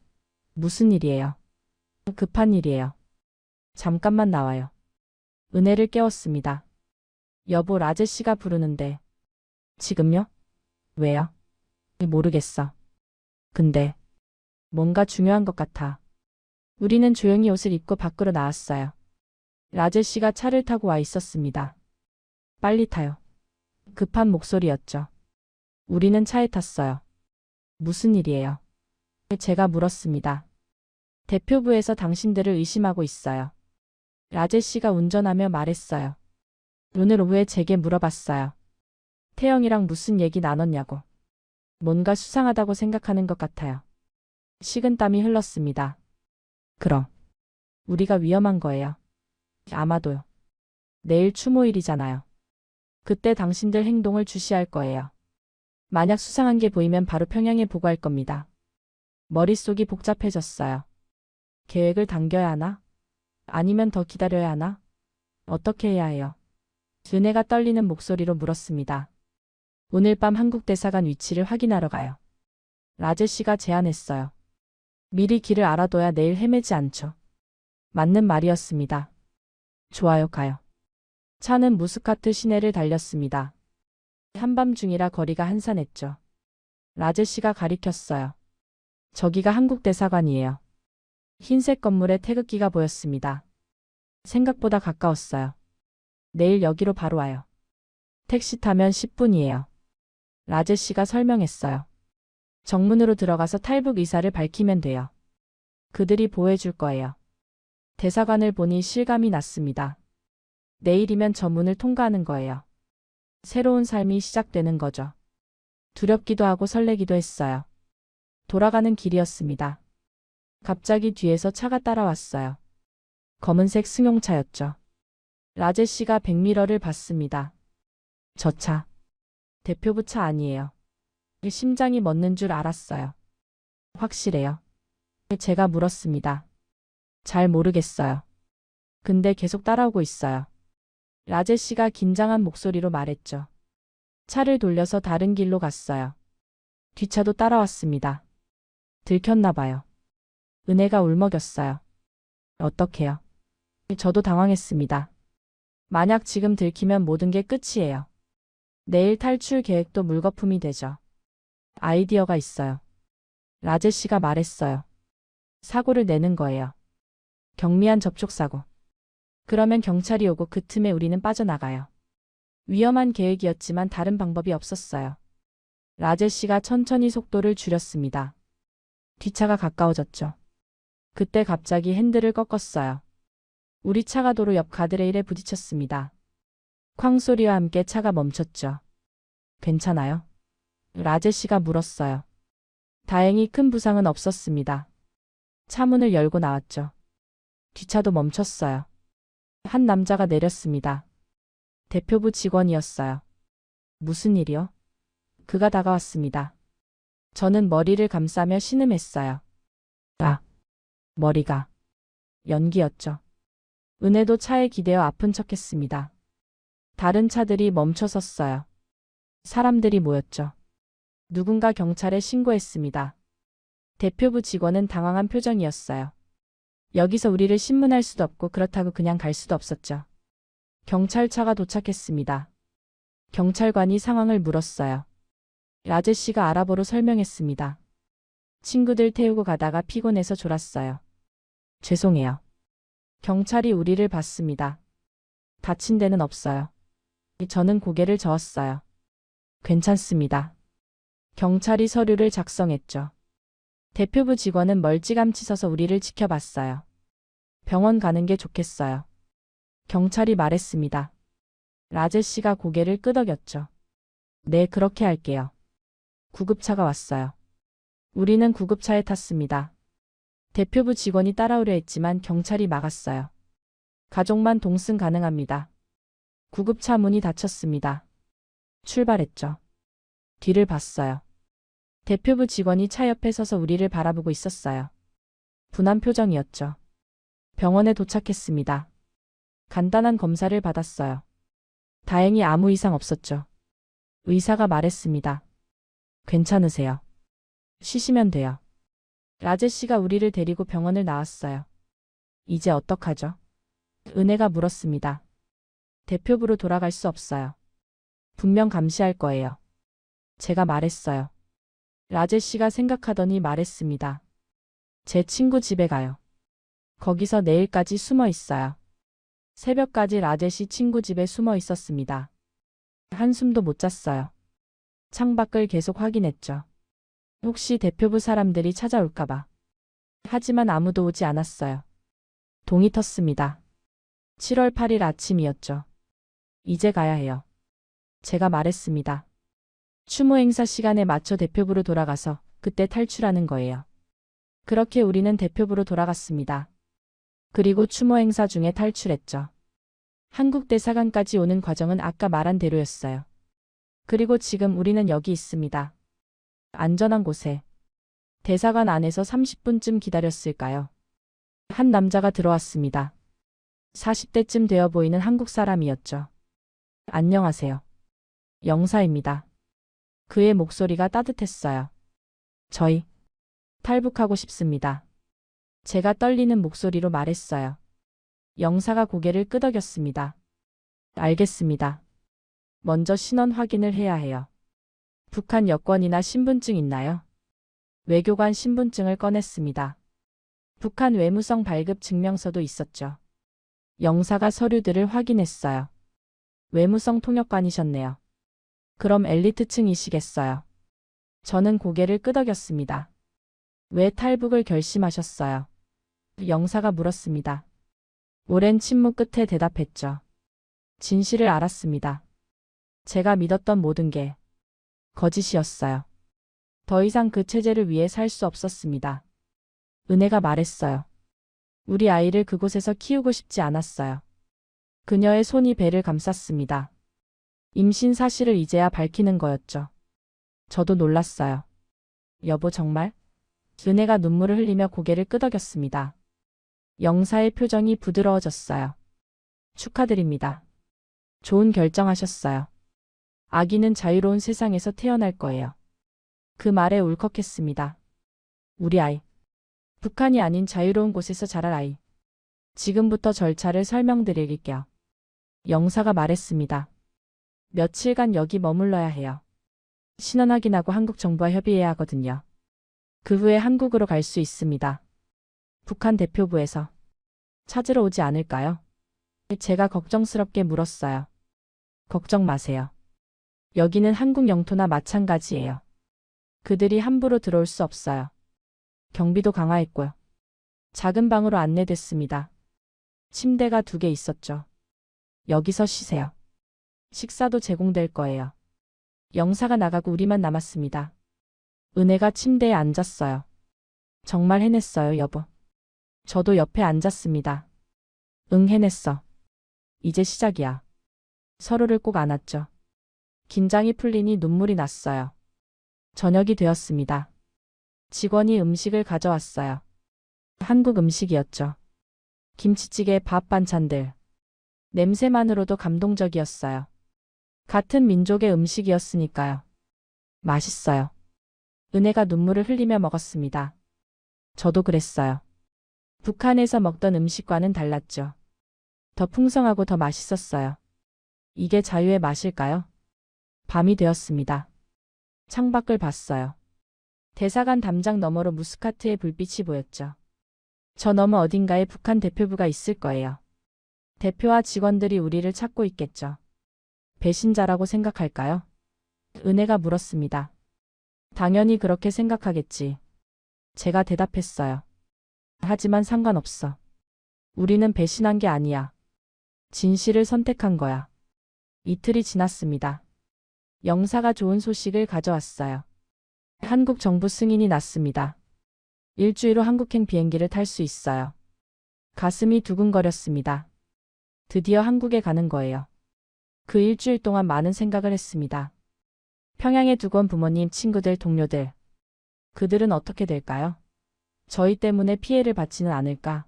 무슨 일이에요? 급한 일이에요. 잠깐만 나와요. 은혜를 깨웠습니다. 여보 라젯씨가 부르는데. 지금요? 왜요? 모르겠어. 근데 뭔가 중요한 것 같아. 우리는 조용히 옷을 입고 밖으로 나왔어요. 라젯씨가 차를 타고 와 있었습니다. 빨리 타요. 급한 목소리였죠. 우리는 차에 탔어요. 무슨 일이에요? 제가 물었습니다. 대표부에서 당신들을 의심하고 있어요. 라젯씨가 운전하며 말했어요. 오늘 오후에 제게 물어봤어요. 태영이랑 무슨 얘기 나눴냐고. 뭔가 수상하다고 생각하는 것 같아요. 식은땀이 흘렀습니다. 그럼 우리가 위험한 거예요. 아마도요. 내일 추모일이잖아요. 그때 당신들 행동을 주시할 거예요. 만약 수상한 게 보이면 바로 평양에 보고할 겁니다. 머릿속이 복잡해졌어요. 계획을 당겨야 하나? 아니면 더 기다려야 하나? 어떻게 해야 해요? 은혜가 떨리는 목소리로 물었습니다. 오늘 밤 한국 대사관 위치를 확인하러 가요. 라제 씨가 제안했어요. 미리 길을 알아둬야 내일 헤매지 않죠. 맞는 말이었습니다. 좋아요, 가요. 차는 무스카트 시내를 달렸습니다. 한밤중이라 거리가 한산했죠. 라제 씨가 가리켰어요. 저기가 한국 대사관이에요. 흰색 건물에 태극기가 보였습니다. 생각보다 가까웠어요. 내일 여기로 바로 와요. 택시 타면 10분이에요. 라제 씨가 설명했어요. 정문으로 들어가서 탈북 의사를 밝히면 돼요. 그들이 보호해줄 거예요. 대사관을 보니 실감이 났습니다. 내일이면 저 문을 통과하는 거예요. 새로운 삶이 시작되는 거죠. 두렵기도 하고 설레기도 했어요. 돌아가는 길이었습니다. 갑자기 뒤에서 차가 따라왔어요. 검은색 승용차였죠. 라제 씨가 백미러를 봤습니다. 저 차. 대표부 차 아니에요. 심장이 멎는 줄 알았어요. 확실해요? 제가 물었습니다. 잘 모르겠어요. 근데 계속 따라오고 있어요. 라제 씨가 긴장한 목소리로 말했죠. 차를 돌려서 다른 길로 갔어요. 뒷차도 따라왔습니다. 들켰나 봐요. 은혜가 울먹였어요. 어떡해요? 저도 당황했습니다. 만약 지금 들키면 모든 게 끝이에요. 내일 탈출 계획도 물거품이 되죠. 아이디어가 있어요. 라제 씨가 말했어요. 사고를 내는 거예요. 경미한 접촉사고. 그러면 경찰이 오고 그 틈에 우리는 빠져나가요. 위험한 계획이었지만 다른 방법이 없었어요. 라제 씨가 천천히 속도를 줄였습니다. 뒷차가 가까워졌죠. 그때 갑자기 핸들을 꺾었어요. 우리 차가 도로 옆 가드레일에 부딪혔습니다. 쾅 소리와 함께 차가 멈췄죠. 괜찮아요? 라제 씨가 물었어요. 다행히 큰 부상은 없었습니다. 차 문을 열고 나왔죠. 뒷차도 멈췄어요. 한 남자가 내렸습니다. 대표부 직원이었어요. 무슨 일이요? 그가 다가왔습니다. 저는 머리를 감싸며 신음했어요. 아, 머리가. 연기였죠. 은혜도 차에 기대어 아픈 척했습니다. 다른 차들이 멈춰 섰어요. 사람들이 모였죠. 누군가 경찰에 신고했습니다. 대표부 직원은 당황한 표정이었어요. 여기서 우리를 신문할 수도 없고 그렇다고 그냥 갈 수도 없었죠. 경찰차가 도착했습니다. 경찰관이 상황을 물었어요. 라제 씨가 아랍어로 설명했습니다. 친구들 태우고 가다가 피곤해서 졸았어요. 죄송해요. 경찰이 우리를 봤습니다. 다친 데는 없어요. 저는 고개를 저었어요. 괜찮습니다. 경찰이 서류를 작성했죠. 대표부 직원은 멀찌감치 서서 우리를 지켜봤어요. 병원 가는 게 좋겠어요. 경찰이 말했습니다. 라제 씨가 고개를 끄덕였죠. 네, 그렇게 할게요. 구급차가 왔어요. 우리는 구급차에 탔습니다. 대표부 직원이 따라오려 했지만 경찰이 막았어요. 가족만 동승 가능합니다. 구급차 문이 닫혔습니다. 출발했죠. 뒤를 봤어요. 대표부 직원이 차 옆에 서서 우리를 바라보고 있었어요. 분한 표정이었죠. 병원에 도착했습니다. 간단한 검사를 받았어요. 다행히 아무 이상 없었죠. 의사가 말했습니다. 괜찮으세요. 쉬시면 돼요. 라제 씨가 우리를 데리고 병원을 나왔어요. 이제 어떡하죠? 은혜가 물었습니다. 대표부로 돌아갈 수 없어요. 분명 감시할 거예요. 제가 말했어요. 라제 씨가 생각하더니 말했습니다. 제 친구 집에 가요. 거기서 내일까지 숨어 있어요. 새벽까지 라제 씨 친구 집에 숨어 있었습니다. 한숨도 못 잤어요. 창밖을 계속 확인했죠. 혹시 대표부 사람들이 찾아올까봐. 하지만 아무도 오지 않았어요. 동이 텄습니다. 7월 8일 아침이었죠. 이제 가야 해요. 제가 말했습니다. 추모 행사 시간에 맞춰 대표부로 돌아가서 그때 탈출하는 거예요. 그렇게 우리는 대표부로 돌아갔습니다. 그리고 추모 행사 중에 탈출했죠. 한국 대사관까지 오는 과정은 아까 말한 대로였어요. 그리고 지금 우리는 여기 있습니다. 안전한 곳에. 대사관 안에서 30분쯤 기다렸을까요? 한 남자가 들어왔습니다. 40대쯤 되어 보이는 한국 사람이었죠. 안녕하세요. 영사입니다. 그의 목소리가 따뜻했어요. 저희 탈북하고 싶습니다. 제가 떨리는 목소리로 말했어요. 영사가 고개를 끄덕였습니다. 알겠습니다. 먼저 신원 확인을 해야 해요. 북한 여권이나 신분증 있나요? 외교관 신분증을 꺼냈습니다. 북한 외무성 발급 증명서도 있었죠. 영사가 서류들을 확인했어요. 외무성 통역관이셨네요. 그럼 엘리트층이시겠어요. 저는 고개를 끄덕였습니다. 왜 탈북을 결심하셨어요? 영사가 물었습니다. 오랜 침묵 끝에 대답했죠. 진실을 알았습니다. 제가 믿었던 모든 게 거짓이었어요. 더 이상 그 체제를 위해 살 수 없었습니다. 은혜가 말했어요. 우리 아이를 그곳에서 키우고 싶지 않았어요. 그녀의 손이 배를 감쌌습니다. 임신 사실을 이제야 밝히는 거였죠. 저도 놀랐어요. 여보 정말? 은혜가 눈물을 흘리며 고개를 끄덕였습니다. 영사의 표정이 부드러워졌어요. 축하드립니다. 좋은 결정하셨어요. 아기는 자유로운 세상에서 태어날 거예요. 그 말에 울컥했습니다. 우리 아이. 북한이 아닌 자유로운 곳에서 자랄 아이. 지금부터 절차를 설명드릴게요. 영사가 말했습니다. 며칠간 여기 머물러야 해요. 신원 확인하고 한국 정부와 협의해야 하거든요. 그 후에 한국으로 갈 수 있습니다. 북한 대표부에서 찾으러 오지 않을까요? 제가 걱정스럽게 물었어요. 걱정 마세요. 여기는 한국 영토나 마찬가지예요. 그들이 함부로 들어올 수 없어요. 경비도 강화했고요. 작은 방으로 안내됐습니다. 침대가 2개 있었죠. 여기서 쉬세요. 식사도 제공될 거예요. 영사가 나가고 우리만 남았습니다. 은혜가 침대에 앉았어요. 정말 해냈어요, 여보. 저도 옆에 앉았습니다. 응, 해냈어. 이제 시작이야. 서로를 꼭 안았죠. 긴장이 풀리니 눈물이 났어요. 저녁이 되었습니다. 직원이 음식을 가져왔어요. 한국 음식이었죠. 김치찌개, 밥, 반찬들. 냄새만으로도 감동적이었어요. 같은 민족의 음식이었으니까요. 맛있어요. 은혜가 눈물을 흘리며 먹었습니다. 저도 그랬어요. 북한에서 먹던 음식과는 달랐죠. 더 풍성하고 더 맛있었어요. 이게 자유의 맛일까요? 밤이 되었습니다. 창밖을 봤어요. 대사관 담장 너머로 무스카트의 불빛이 보였죠. 저 너머 어딘가에 북한 대표부가 있을 거예요. 대표와 직원들이 우리를 찾고 있겠죠. 배신자라고 생각할까요? 은혜가 물었습니다. 당연히 그렇게 생각하겠지. 제가 대답했어요. 하지만 상관없어. 우리는 배신한 게 아니야. 진실을 선택한 거야. 이틀이 지났습니다. 영사가 좋은 소식을 가져왔어요. 한국 정부 승인이 났습니다. 일주일 후 한국행 비행기를 탈 수 있어요. 가슴이 두근거렸습니다. 드디어 한국에 가는 거예요. 그 일주일 동안 많은 생각을 했습니다. 평양에 두고 온 부모님, 친구들, 동료들. 그들은 어떻게 될까요? 저희 때문에 피해를 받지는 않을까?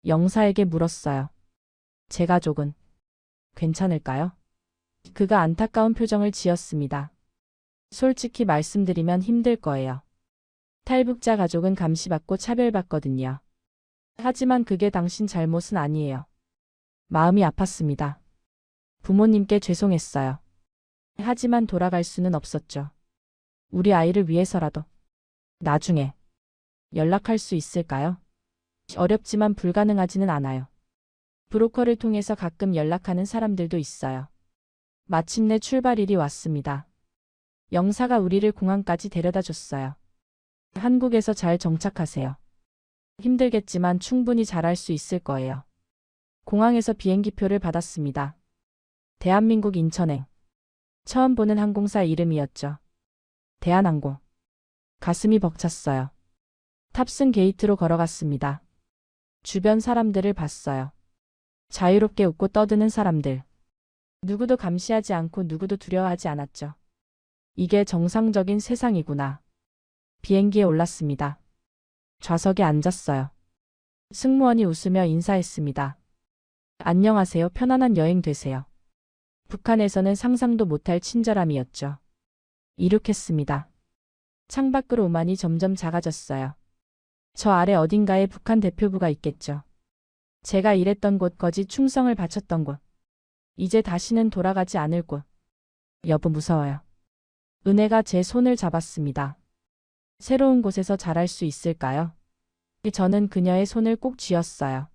영사에게 물었어요. 제 가족은 괜찮을까요? 그가 안타까운 표정을 지었습니다. 솔직히 말씀드리면 힘들 거예요. 탈북자 가족은 감시받고 차별받거든요. 하지만 그게 당신 잘못은 아니에요. 마음이 아팠습니다. 부모님께 죄송했어요. 하지만 돌아갈 수는 없었죠. 우리 아이를 위해서라도. 나중에 연락할 수 있을까요? 어렵지만 불가능하지는 않아요. 브로커를 통해서 가끔 연락하는 사람들도 있어요. 마침내 출발일이 왔습니다. 영사가 우리를 공항까지 데려다 줬어요. 한국에서 잘 정착하세요. 힘들겠지만 충분히 잘할 수 있을 거예요. 공항에서 비행기표를 받았습니다. 대한민국 인천행. 처음 보는 항공사 이름이었죠. 대한항공. 가슴이 벅찼어요. 탑승 게이트로 걸어갔습니다. 주변 사람들을 봤어요. 자유롭게 웃고 떠드는 사람들. 누구도 감시하지 않고 누구도 두려워하지 않았죠. 이게 정상적인 세상이구나. 비행기에 올랐습니다. 좌석에 앉았어요. 승무원이 웃으며 인사했습니다. 안녕하세요. 편안한 여행 되세요. 북한에서는 상상도 못할 친절함이었죠. 이륙했습니다. 창밖으로 오만이 점점 작아졌어요. 저 아래 어딘가에 북한 대표부가 있겠죠. 제가 일했던 곳, 거지 충성을 바쳤던 곳. 이제 다시는 돌아가지 않을 곳. 여보, 무서워요. 은혜가 제 손을 잡았습니다. 새로운 곳에서 잘할 수 있을까요? 저는 그녀의 손을 꼭 쥐었어요.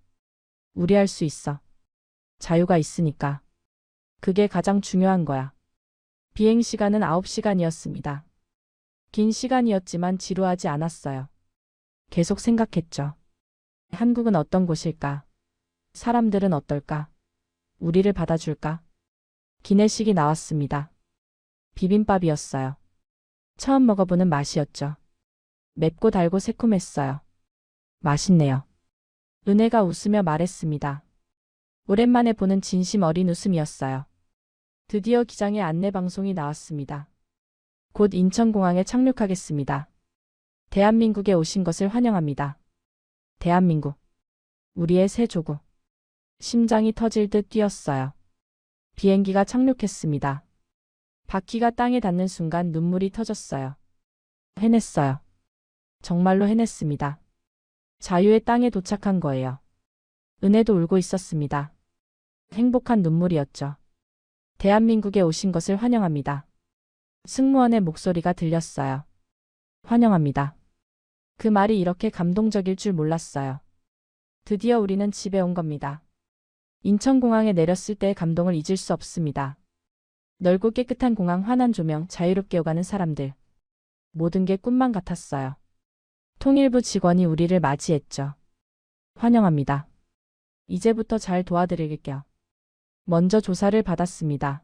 우리 할 수 있어. 자유가 있으니까. 그게 가장 중요한 거야. 비행 시간은 9시간이었습니다. 긴 시간이었지만 지루하지 않았어요. 계속 생각했죠. 한국은 어떤 곳일까? 사람들은 어떨까? 우리를 받아줄까? 기내식이 나왔습니다. 비빔밥이었어요. 처음 먹어보는 맛이었죠. 맵고 달고 새콤했어요. 맛있네요. 은혜가 웃으며 말했습니다. 오랜만에 보는 진심 어린 웃음이었어요. 드디어 기장의 안내방송이 나왔습니다. 곧 인천공항에 착륙하겠습니다. 대한민국에 오신 것을 환영합니다. 대한민국. 우리의 새 조국. 심장이 터질 듯 뛰었어요. 비행기가 착륙했습니다. 바퀴가 땅에 닿는 순간 눈물이 터졌어요. 해냈어요. 정말로 해냈습니다. 자유의 땅에 도착한 거예요. 은혜도 울고 있었습니다. 행복한 눈물이었죠. 대한민국에 오신 것을 환영합니다. 승무원의 목소리가 들렸어요. 환영합니다. 그 말이 이렇게 감동적일 줄 몰랐어요. 드디어 우리는 집에 온 겁니다. 인천공항에 내렸을 때의 감동을 잊을 수 없습니다. 넓고 깨끗한 공항, 환한 조명, 자유롭게 오가는 사람들. 모든 게 꿈만 같았어요. 통일부 직원이 우리를 맞이했죠. 환영합니다. 이제부터 잘 도와드릴게요. 먼저 조사를 받았습니다.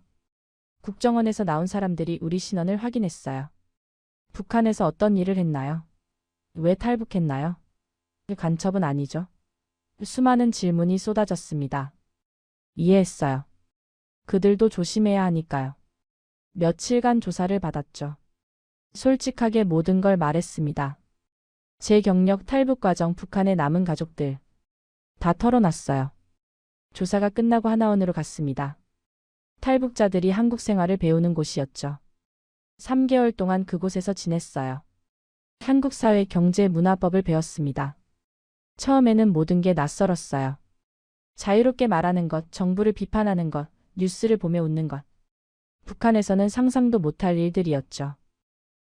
국정원에서 나온 사람들이 우리 신원을 확인했어요. 북한에서 어떤 일을 했나요? 왜 탈북했나요? 간첩은 아니죠. 수많은 질문이 쏟아졌습니다. 이해했어요. 그들도 조심해야 하니까요. 며칠간 조사를 받았죠. 솔직하게 모든 걸 말했습니다. 제 경력, 탈북 과정, 북한에 남은 가족들. 다 털어놨어요. 조사가 끝나고 하나원으로 갔습니다. 탈북자들이 한국 생활을 배우는 곳이었죠. 3개월 동안 그곳에서 지냈어요. 한국 사회, 경제, 문화법을 배웠습니다. 처음에는 모든 게 낯설었어요. 자유롭게 말하는 것, 정부를 비판하는 것, 뉴스를 보며 웃는 것. 북한에서는 상상도 못할 일들이었죠.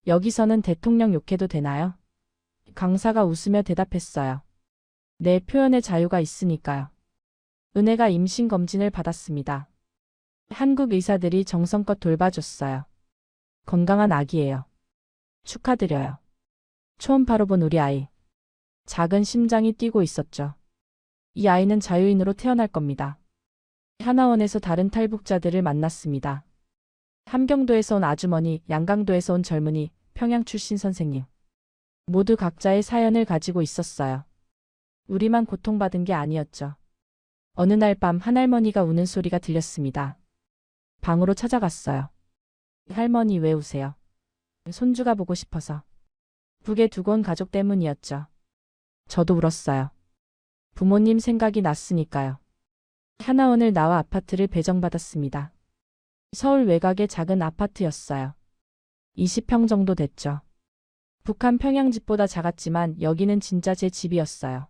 여기서는 대통령 욕해도 되나요? 강사가 웃으며 대답했어요. 네, 표현의 자유가 있으니까요. 은혜가 임신검진을 받았습니다. 한국 의사들이 정성껏 돌봐줬어요. 건강한 아기예요. 축하드려요. 초음파로 본 우리 아이. 작은 심장이 뛰고 있었죠. 이 아이는 자유인으로 태어날 겁니다. 하나원에서 다른 탈북자들을 만났습니다. 함경도에서 온 아주머니, 양강도에서 온 젊은이, 평양 출신 선생님. 모두 각자의 사연을 가지고 있었어요. 우리만 고통받은 게 아니었죠. 어느 날 밤 한 할머니가 우는 소리가 들렸습니다. 방으로 찾아갔어요. 할머니, 왜 우세요? 손주가 보고 싶어서. 북에 두고 온 가족 때문이었죠. 저도 울었어요. 부모님 생각이 났으니까요. 하나원을 나와 아파트를 배정받았습니다. 서울 외곽의 작은 아파트였어요. 20평 정도 됐죠. 북한 평양집보다 작았지만 여기는 진짜 제 집이었어요.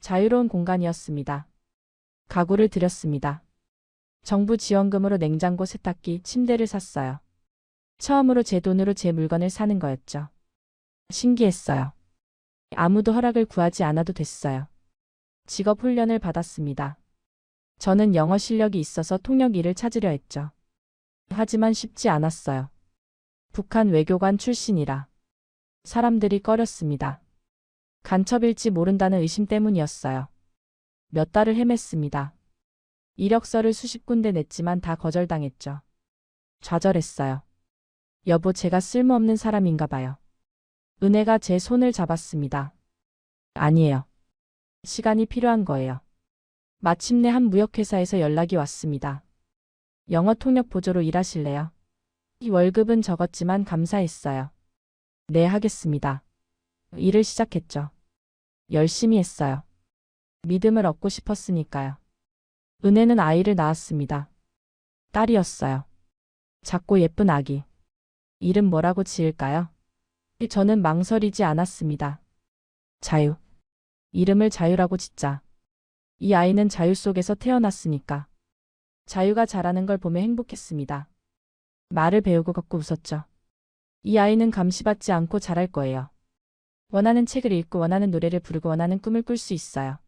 자유로운 공간이었습니다. 가구를 들였습니다. 정부 지원금으로 냉장고, 세탁기, 침대를 샀어요. 처음으로 제 돈으로 제 물건을 사는 거였죠. 신기했어요. 아무도 허락을 구하지 않아도 됐어요. 직업 훈련을 받았습니다. 저는 영어 실력이 있어서 통역 일을 찾으려 했죠. 하지만 쉽지 않았어요. 북한 외교관 출신이라. 사람들이 꺼렸습니다. 간첩일지 모른다는 의심 때문이었어요. 몇 달을 헤맸습니다. 이력서를 수십 군데 냈지만 다 거절당했죠. 좌절했어요. 여보, 제가 쓸모없는 사람인가 봐요. 은혜가 제 손을 잡았습니다. 아니에요. 시간이 필요한 거예요. 마침내 한 무역회사에서 연락이 왔습니다. 영어 통역 보조로 일하실래요? 이 월급은 적었지만 감사했어요. 네, 하겠습니다. 일을 시작했죠. 열심히 했어요. 믿음을 얻고 싶었으니까요. 은혜는 아이를 낳았습니다. 딸이었어요. 작고 예쁜 아기. 이름 뭐라고 지을까요? 저는 망설이지 않았습니다. 자유. 이름을 자유라고 짓자. 이 아이는 자유 속에서 태어났으니까. 자유가 자라는 걸 보며 행복했습니다. 말을 배우고 걷고 웃었죠. 이 아이는 감시받지 않고 자랄 거예요. 원하는 책을 읽고 원하는 노래를 부르고 원하는 꿈을 꿀 수 있어요.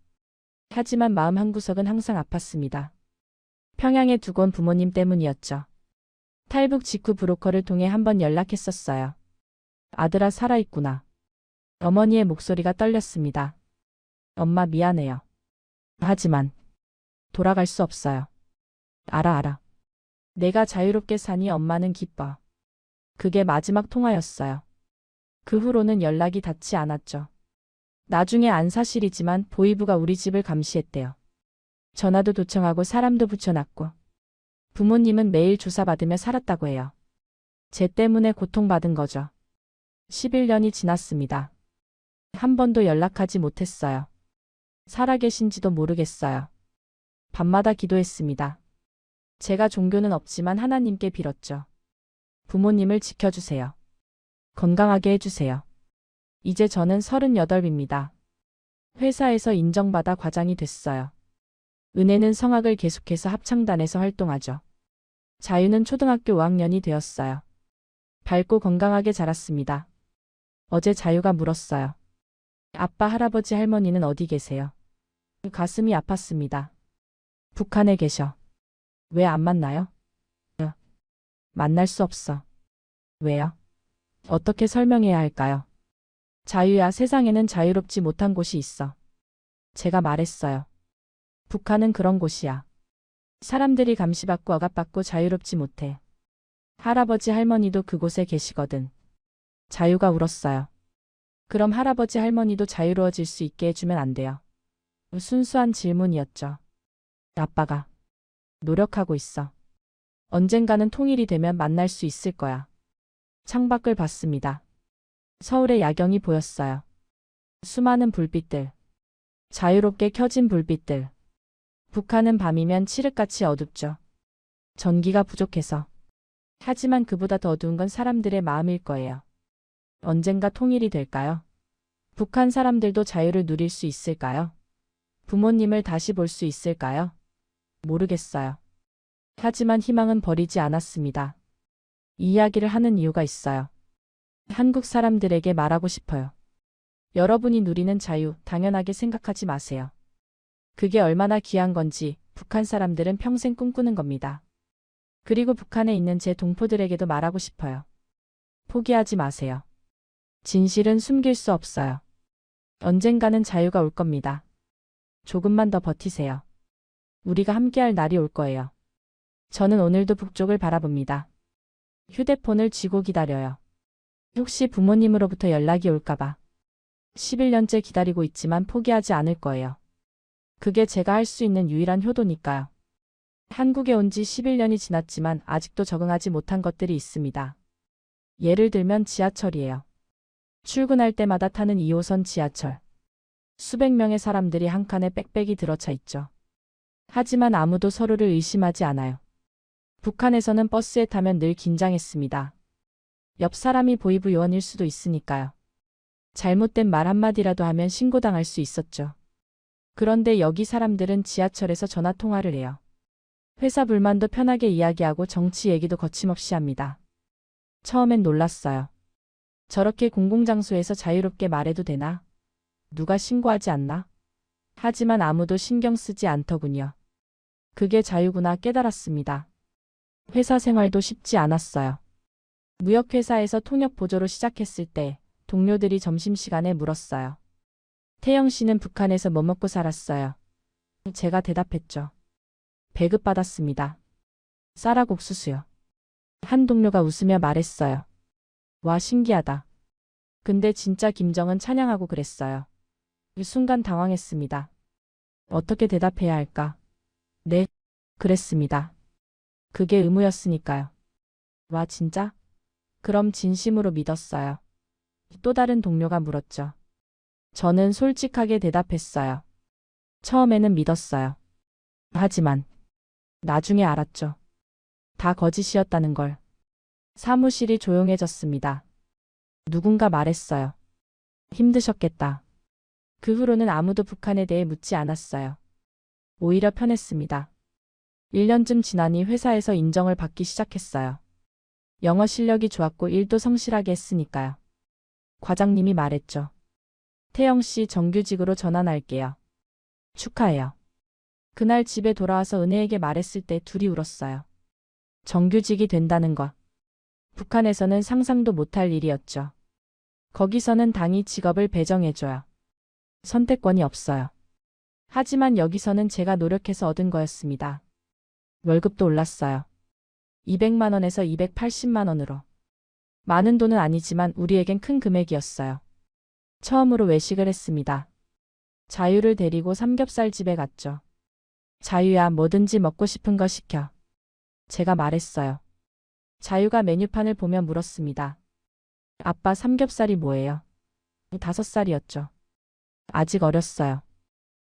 하지만 마음 한구석은 항상 아팠습니다. 평양에 두고 온 부모님 때문이었죠. 탈북 직후 브로커를 통해 한번 연락했었어요. 아들아, 살아있구나. 어머니의 목소리가 떨렸습니다. 엄마, 미안해요. 하지만 돌아갈 수 없어요. 알아. 내가 자유롭게 사니 엄마는 기뻐. 그게 마지막 통화였어요. 그 후로는 연락이 닿지 않았죠. 나중에 안 사실이지만 보이부가 우리 집을 감시했대요. 전화도 도청하고 사람도 붙여놨고. 부모님은 매일 조사받으며 살았다고 해요. 쟤 때문에 고통받은 거죠. 11년이 지났습니다. 한 번도 연락하지 못했어요. 살아계신지도 모르겠어요. 밤마다 기도했습니다. 제가 종교는 없지만 하나님께 빌었죠. 부모님을 지켜주세요. 건강하게 해주세요. 이제 저는 38입니다. 회사에서 인정받아 과장이 됐어요. 은혜는 성악을 계속해서 합창단에서 활동하죠. 자유는 초등학교 5학년이 되었어요. 밝고 건강하게 자랐습니다. 어제 자유가 물었어요. 아빠, 할아버지, 할머니는 어디 계세요? 가슴이 아팠습니다. 북한에 계셔. 왜 안 만나요? 만날 수 없어. 왜요? 어떻게 설명해야 할까요? 자유야, 세상에는 자유롭지 못한 곳이 있어. 제가 말했어요. 북한은 그런 곳이야. 사람들이 감시받고 억압받고 자유롭지 못해. 할아버지, 할머니도 그곳에 계시거든. 자유가 울었어요. 그럼 할아버지, 할머니도 자유로워질 수 있게 해주면 안 돼요? 순수한 질문이었죠. 아빠가 노력하고 있어. 언젠가는 통일이 되면 만날 수 있을 거야. 창밖을 봤습니다. 서울의 야경이 보였어요. 수많은 불빛들. 자유롭게 켜진 불빛들. 북한은 밤이면 칠흑같이 어둡죠. 전기가 부족해서. 하지만 그보다 더 어두운 건 사람들의 마음일 거예요. 언젠가 통일이 될까요? 북한 사람들도 자유를 누릴 수 있을까요? 부모님을 다시 볼 수 있을까요? 모르겠어요. 하지만 희망은 버리지 않았습니다. 이 이야기를 하는 이유가 있어요. 한국 사람들에게 말하고 싶어요. 여러분이 누리는 자유, 당연하게 생각하지 마세요. 그게 얼마나 귀한 건지 북한 사람들은 평생 꿈꾸는 겁니다. 그리고 북한에 있는 제 동포들에게도 말하고 싶어요. 포기하지 마세요. 진실은 숨길 수 없어요. 언젠가는 자유가 올 겁니다. 조금만 더 버티세요. 우리가 함께할 날이 올 거예요. 저는 오늘도 북쪽을 바라봅니다. 휴대폰을 쥐고 기다려요. 혹시 부모님으로부터 연락이 올까봐. 11년째 기다리고 있지만 포기하지 않을 거예요. 그게 제가 할 수 있는 유일한 효도니까요. 한국에 온 지 11년이 지났지만 아직도 적응하지 못한 것들이 있습니다. 예를 들면 지하철이에요. 출근할 때마다 타는 2호선 지하철. 수백 명의 사람들이 한 칸에 빽빽이 들어차 있죠. 하지만 아무도 서로를 의심하지 않아요. 북한에서는 버스에 타면 늘 긴장했습니다. 옆 사람이 보이부 요원일 수도 있으니까요. 잘못된 말 한마디라도 하면 신고당할 수 있었죠. 그런데 여기 사람들은 지하철에서 전화 통화를 해요. 회사 불만도 편하게 이야기하고 정치 얘기도 거침없이 합니다. 처음엔 놀랐어요. 저렇게 공공장소에서 자유롭게 말해도 되나? 누가 신고하지 않나? 하지만 아무도 신경 쓰지 않더군요. 그게 자유구나 깨달았습니다. 회사 생활도 쉽지 않았어요. 무역회사에서 통역 보조로 시작했을 때 동료들이 점심시간에 물었어요. 태영 씨는 북한에서 뭐 먹고 살았어요? 제가 대답했죠. 배급받았습니다. 쌀국수수요. 한 동료가 웃으며 말했어요. 와, 신기하다. 근데 진짜 김정은 찬양하고 그랬어요. 순간 당황했습니다. 어떻게 대답해야 할까? 네, 그랬습니다. 그게 의무였으니까요. 와, 진짜? 그럼 진심으로 믿었어요. 또 다른 동료가 물었죠. 저는 솔직하게 대답했어요. 처음에는 믿었어요. 하지만 나중에 알았죠. 다 거짓이었다는 걸. 사무실이 조용해졌습니다. 누군가 말했어요. 힘드셨겠다. 그 후로는 아무도 북한에 대해 묻지 않았어요. 오히려 편했습니다. 1년쯤 지나니 회사에서 인정을 받기 시작했어요. 영어 실력이 좋았고 일도 성실하게 했으니까요. 과장님이 말했죠. 태영 씨 정규직으로 전환할게요. 축하해요. 그날 집에 돌아와서 은혜에게 말했을 때 둘이 울었어요. 정규직이 된다는 것. 북한에서는 상상도 못할 일이었죠. 거기서는 당이 직업을 배정해줘요. 선택권이 없어요. 하지만 여기서는 제가 노력해서 얻은 거였습니다. 월급도 올랐어요. 200만 원에서 280만 원으로. 많은 돈은 아니지만 우리에겐 큰 금액이었어요. 처음으로 외식을 했습니다. 자유를 데리고 삼겹살 집에 갔죠. 자유야, 뭐든지 먹고 싶은 거 시켜. 제가 말했어요. 자유가 메뉴판을 보며 물었습니다. 아빠, 삼겹살이 뭐예요? 5살이었죠. 아직 어렸어요.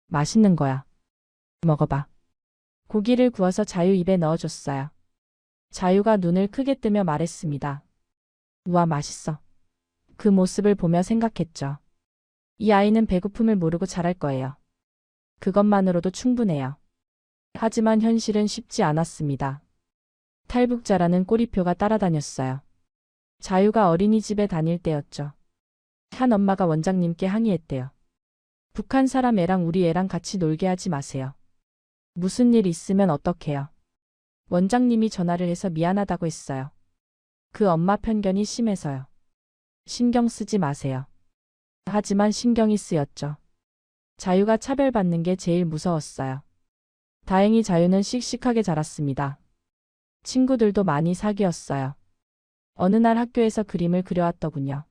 맛있는 거야. 먹어봐. 고기를 구워서 자유 입에 넣어줬어요. 자유가 눈을 크게 뜨며 말했습니다. 우와, 맛있어. 그 모습을 보며 생각했죠. 이 아이는 배고픔을 모르고 자랄 거예요. 그것만으로도 충분해요. 하지만 현실은 쉽지 않았습니다. 탈북자라는 꼬리표가 따라다녔어요. 자유가 어린이집에 다닐 때였죠. 한 엄마가 원장님께 항의했대요. 북한 사람 애랑 우리 애랑 같이 놀게 하지 마세요. 무슨 일 있으면 어떡해요? 원장님이 전화를 해서 미안하다고 했어요. 그 엄마 편견이 심해서요. 신경 쓰지 마세요. 하지만 신경이 쓰였죠. 자유가 차별받는 게 제일 무서웠어요. 다행히 자유는 씩씩하게 자랐습니다. 친구들도 많이 사귀었어요. 어느 날 학교에서 그림을 그려왔더군요.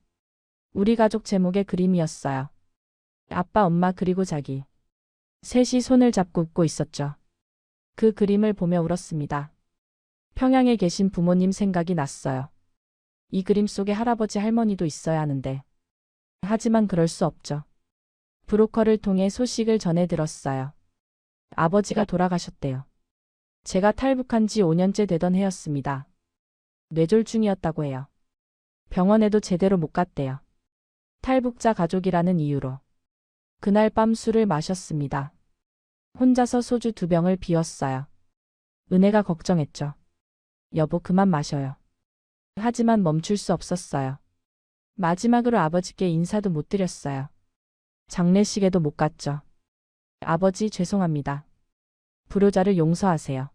우리 가족 제목의 그림이었어요. 아빠, 엄마 그리고 자기. 셋이 손을 잡고 웃고 있었죠. 그 그림을 보며 울었습니다. 평양에 계신 부모님 생각이 났어요. 이 그림 속에 할아버지 할머니도 있어야 하는데. 하지만 그럴 수 없죠. 브로커를 통해 소식을 전해 들었어요. 아버지가 돌아가셨대요. 제가 탈북한 지 5년째 되던 해였습니다. 뇌졸중이었다고 해요. 병원에도 제대로 못 갔대요. 탈북자 가족이라는 이유로. 그날 밤 술을 마셨습니다. 혼자서 소주 2병을 비웠어요. 은혜가 걱정했죠. 여보, 그만 마셔요. 하지만 멈출 수 없었어요. 마지막으로 아버지께 인사도 못 드렸어요. 장례식에도 못 갔죠. 아버지, 죄송합니다. 불효자를 용서하세요.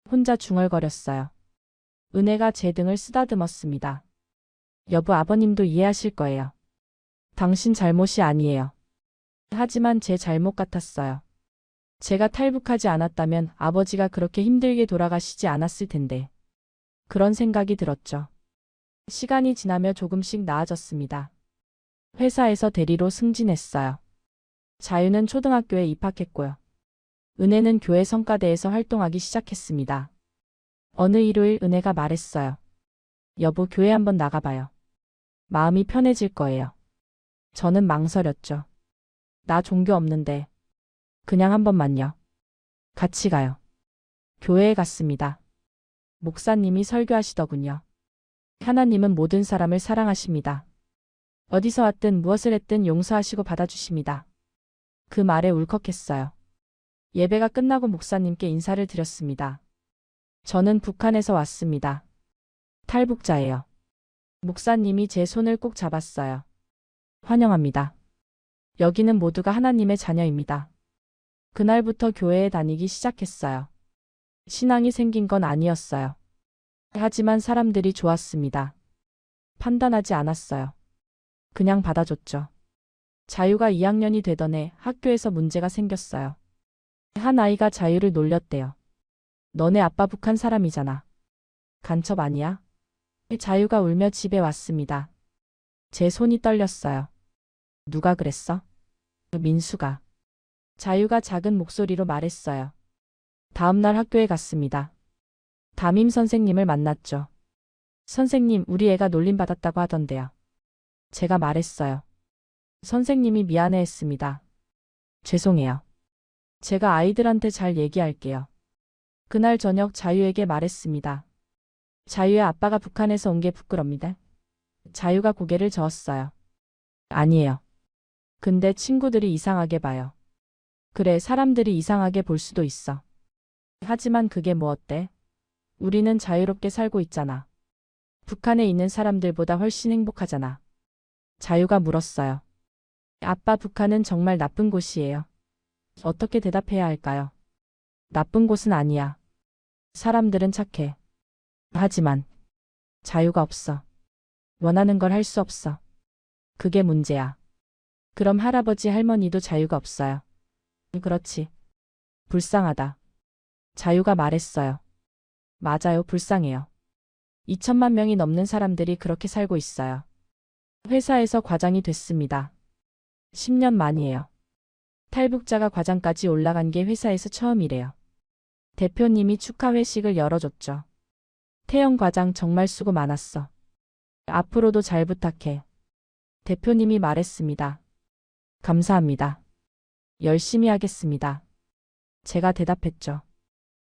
혼자 중얼거렸어요. 은혜가 제 등을 쓰다듬었습니다. 여보, 아버님도 이해하실 거예요. 당신 잘못이 아니에요. 하지만 제 잘못 같았어요. 제가 탈북하지 않았다면 아버지가 그렇게 힘들게 돌아가시지 않았을 텐데. 그런 생각이 들었죠. 시간이 지나며 조금씩 나아졌습니다. 회사에서 대리로 승진했어요. 자유는 초등학교에 입학했고요. 은혜는 교회 성가대에서 활동하기 시작했습니다. 어느 일요일 은혜가 말했어요. 여보, 교회 한번 나가봐요. 마음이 편해질 거예요. 저는 망설였죠. 나 종교 없는데. 그냥 한 번만요. 같이 가요. 교회에 갔습니다. 목사님이 설교하시더군요. 하나님은 모든 사람을 사랑하십니다. 어디서 왔든 무엇을 했든 용서하시고 받아주십니다. 그 말에 울컥했어요. 예배가 끝나고 목사님께 인사를 드렸습니다. 저는 북한에서 왔습니다. 탈북자예요. 목사님이 제 손을 꼭 잡았어요. 환영합니다. 여기는 모두가 하나님의 자녀입니다. 그날부터 교회에 다니기 시작했어요. 신앙이 생긴 건 아니었어요. 하지만 사람들이 좋았습니다. 판단하지 않았어요. 그냥 받아줬죠. 자유가 2학년이 되던 해 학교에서 문제가 생겼어요. 한 아이가 자유를 놀렸대요. 너네 아빠 북한 사람이잖아. 간첩 아니야? 자유가 울며 집에 왔습니다. 제 손이 떨렸어요. 누가 그랬어? 민수가. 자유가 작은 목소리로 말했어요. 다음 날 학교에 갔습니다. 담임 선생님을 만났죠. 선생님, 우리 애가 놀림받았다고 하던데요. 제가 말했어요. 선생님이 미안해했습니다. 죄송해요. 제가 아이들한테 잘 얘기할게요. 그날 저녁 자유에게 말했습니다. 자유의 아빠가 북한에서 온 게 부끄럽니다. 자유가 고개를 저었어요. 아니에요. 근데 친구들이 이상하게 봐요. 그래, 사람들이 이상하게 볼 수도 있어. 하지만 그게 뭐 어때? 우리는 자유롭게 살고 있잖아. 북한에 있는 사람들보다 훨씬 행복하잖아. 자유가 물었어요. 아빠, 북한은 정말 나쁜 곳이에요. 어떻게 대답해야 할까요? 나쁜 곳은 아니야. 사람들은 착해. 하지만 자유가 없어. 원하는 걸 할 수 없어. 그게 문제야. 그럼 할아버지 할머니도 자유가 없어요. 그렇지. 불쌍하다. 자유가 말했어요. 맞아요, 불쌍해요. 2천만 명이 넘는 사람들이 그렇게 살고 있어요. 회사에서 과장이 됐습니다. 10년 만이에요. 탈북자가 과장까지 올라간 게 회사에서 처음이래요. 대표님이 축하 회식을 열어줬죠. 태영 과장 정말 수고 많았어. 앞으로도 잘 부탁해. 대표님이 말했습니다. 감사합니다. 열심히 하겠습니다. 제가 대답했죠.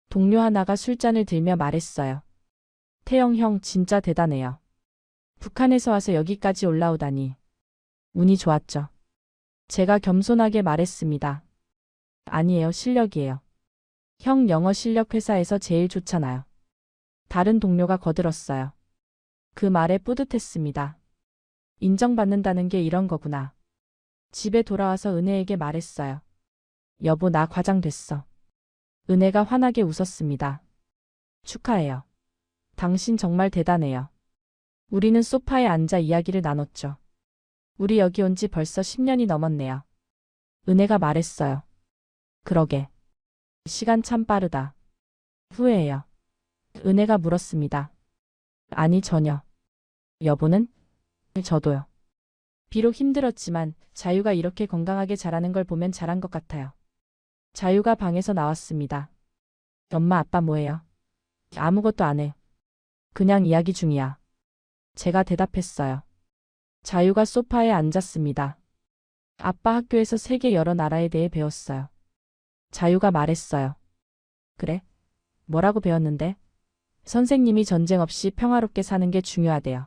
동료 하나가 술잔을 들며 말했어요. 태영 형 진짜 대단해요. 북한에서 와서 여기까지 올라오다니. 운이 좋았죠. 제가 겸손하게 말했습니다. 아니에요, 실력이에요. 형 영어 실력 회사에서 제일 좋잖아요. 다른 동료가 거들었어요. 그 말에 뿌듯했습니다. 인정받는다는 게 이런 거구나. 집에 돌아와서 은혜에게 말했어요. 여보, 나 과장 됐어. 은혜가 환하게 웃었습니다. 축하해요. 당신 정말 대단해요. 우리는 소파에 앉아 이야기를 나눴죠. 우리 여기 온 지 벌써 10년이 넘었네요. 은혜가 말했어요. 그러게. 시간 참 빠르다. 후회해요. 은혜가 물었습니다. 아니, 전혀. 여보는? 저도요. 비록 힘들었지만 자유가 이렇게 건강하게 자라는 걸 보면 잘한 것 같아요. 자유가 방에서 나왔습니다. 엄마, 아빠 뭐해요? 아무것도 안 해. 그냥 이야기 중이야. 제가 대답했어요. 자유가 소파에 앉았습니다. 아빠 학교에서 세계 여러 나라에 대해 배웠어요. 자유가 말했어요. 그래? 뭐라고 배웠는데? 선생님이 전쟁 없이 평화롭게 사는 게 중요하대요.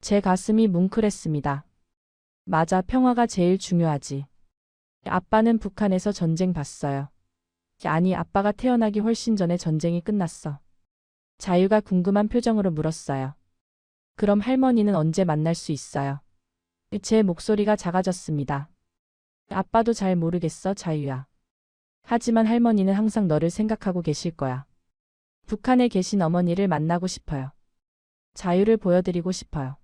제 가슴이 뭉클했습니다. 맞아, 평화가 제일 중요하지. 아빠는 북한에서 전쟁 봤어요. 아니, 아빠가 태어나기 훨씬 전에 전쟁이 끝났어. 자유가 궁금한 표정으로 물었어요. 그럼 할머니는 언제 만날 수 있어요? 제 목소리가 작아졌습니다. 아빠도 잘 모르겠어, 자유야. 하지만 할머니는 항상 너를 생각하고 계실 거야. 북한에 계신 어머니를 만나고 싶어요. 자유를 보여드리고 싶어요.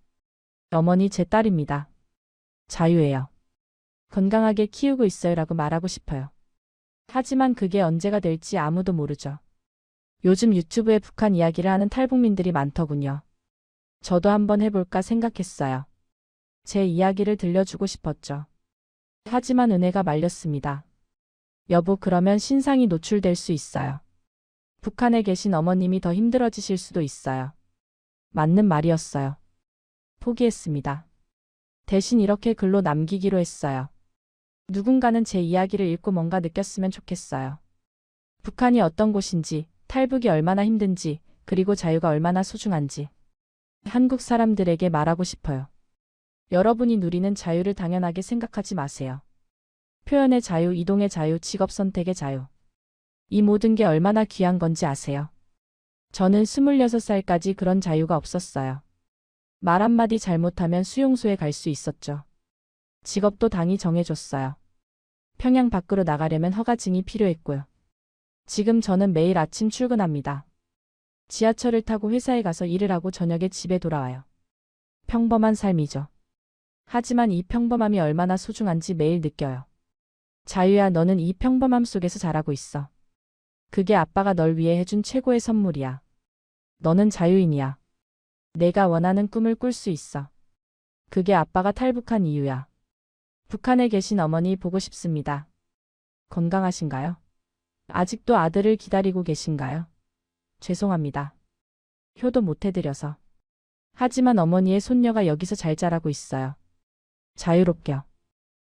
어머니, 제 딸입니다. 자유예요. 건강하게 키우고 있어요라고 말하고 싶어요. 하지만 그게 언제가 될지 아무도 모르죠. 요즘 유튜브에 북한 이야기를 하는 탈북민들이 많더군요. 저도 한번 해볼까 생각했어요. 제 이야기를 들려주고 싶었죠. 하지만 은혜가 말렸습니다. 여보, 그러면 신상이 노출될 수 있어요. 북한에 계신 어머님이 더 힘들어지실 수도 있어요. 맞는 말이었어요. 포기했습니다. 대신 이렇게 글로 남기기로 했어요. 누군가는 제 이야기를 읽고 뭔가 느꼈으면 좋겠어요. 북한이 어떤 곳인지, 탈북이 얼마나 힘든지, 그리고 자유가 얼마나 소중한지. 한국 사람들에게 말하고 싶어요. 여러분이 누리는 자유를 당연하게 생각하지 마세요. 표현의 자유, 이동의 자유, 직업 선택의 자유. 이 모든 게 얼마나 귀한 건지 아세요? 저는 26살까지 그런 자유가 없었어요. 말 한마디 잘못하면 수용소에 갈 수 있었죠. 직업도 당이 정해줬어요. 평양 밖으로 나가려면 허가증이 필요했고요. 지금 저는 매일 아침 출근합니다. 지하철을 타고 회사에 가서 일을 하고 저녁에 집에 돌아와요. 평범한 삶이죠. 하지만 이 평범함이 얼마나 소중한지 매일 느껴요. 자유야, 너는 이 평범함 속에서 자라고 있어. 그게 아빠가 널 위해 해준 최고의 선물이야. 너는 자유인이야. 내가 원하는 꿈을 꿀 수 있어. 그게 아빠가 탈북한 이유야. 북한에 계신 어머니 보고 싶습니다. 건강하신가요? 아직도 아들을 기다리고 계신가요? 죄송합니다. 효도 못 해드려서. 하지만 어머니의 손녀가 여기서 잘 자라고 있어요. 자유롭게요.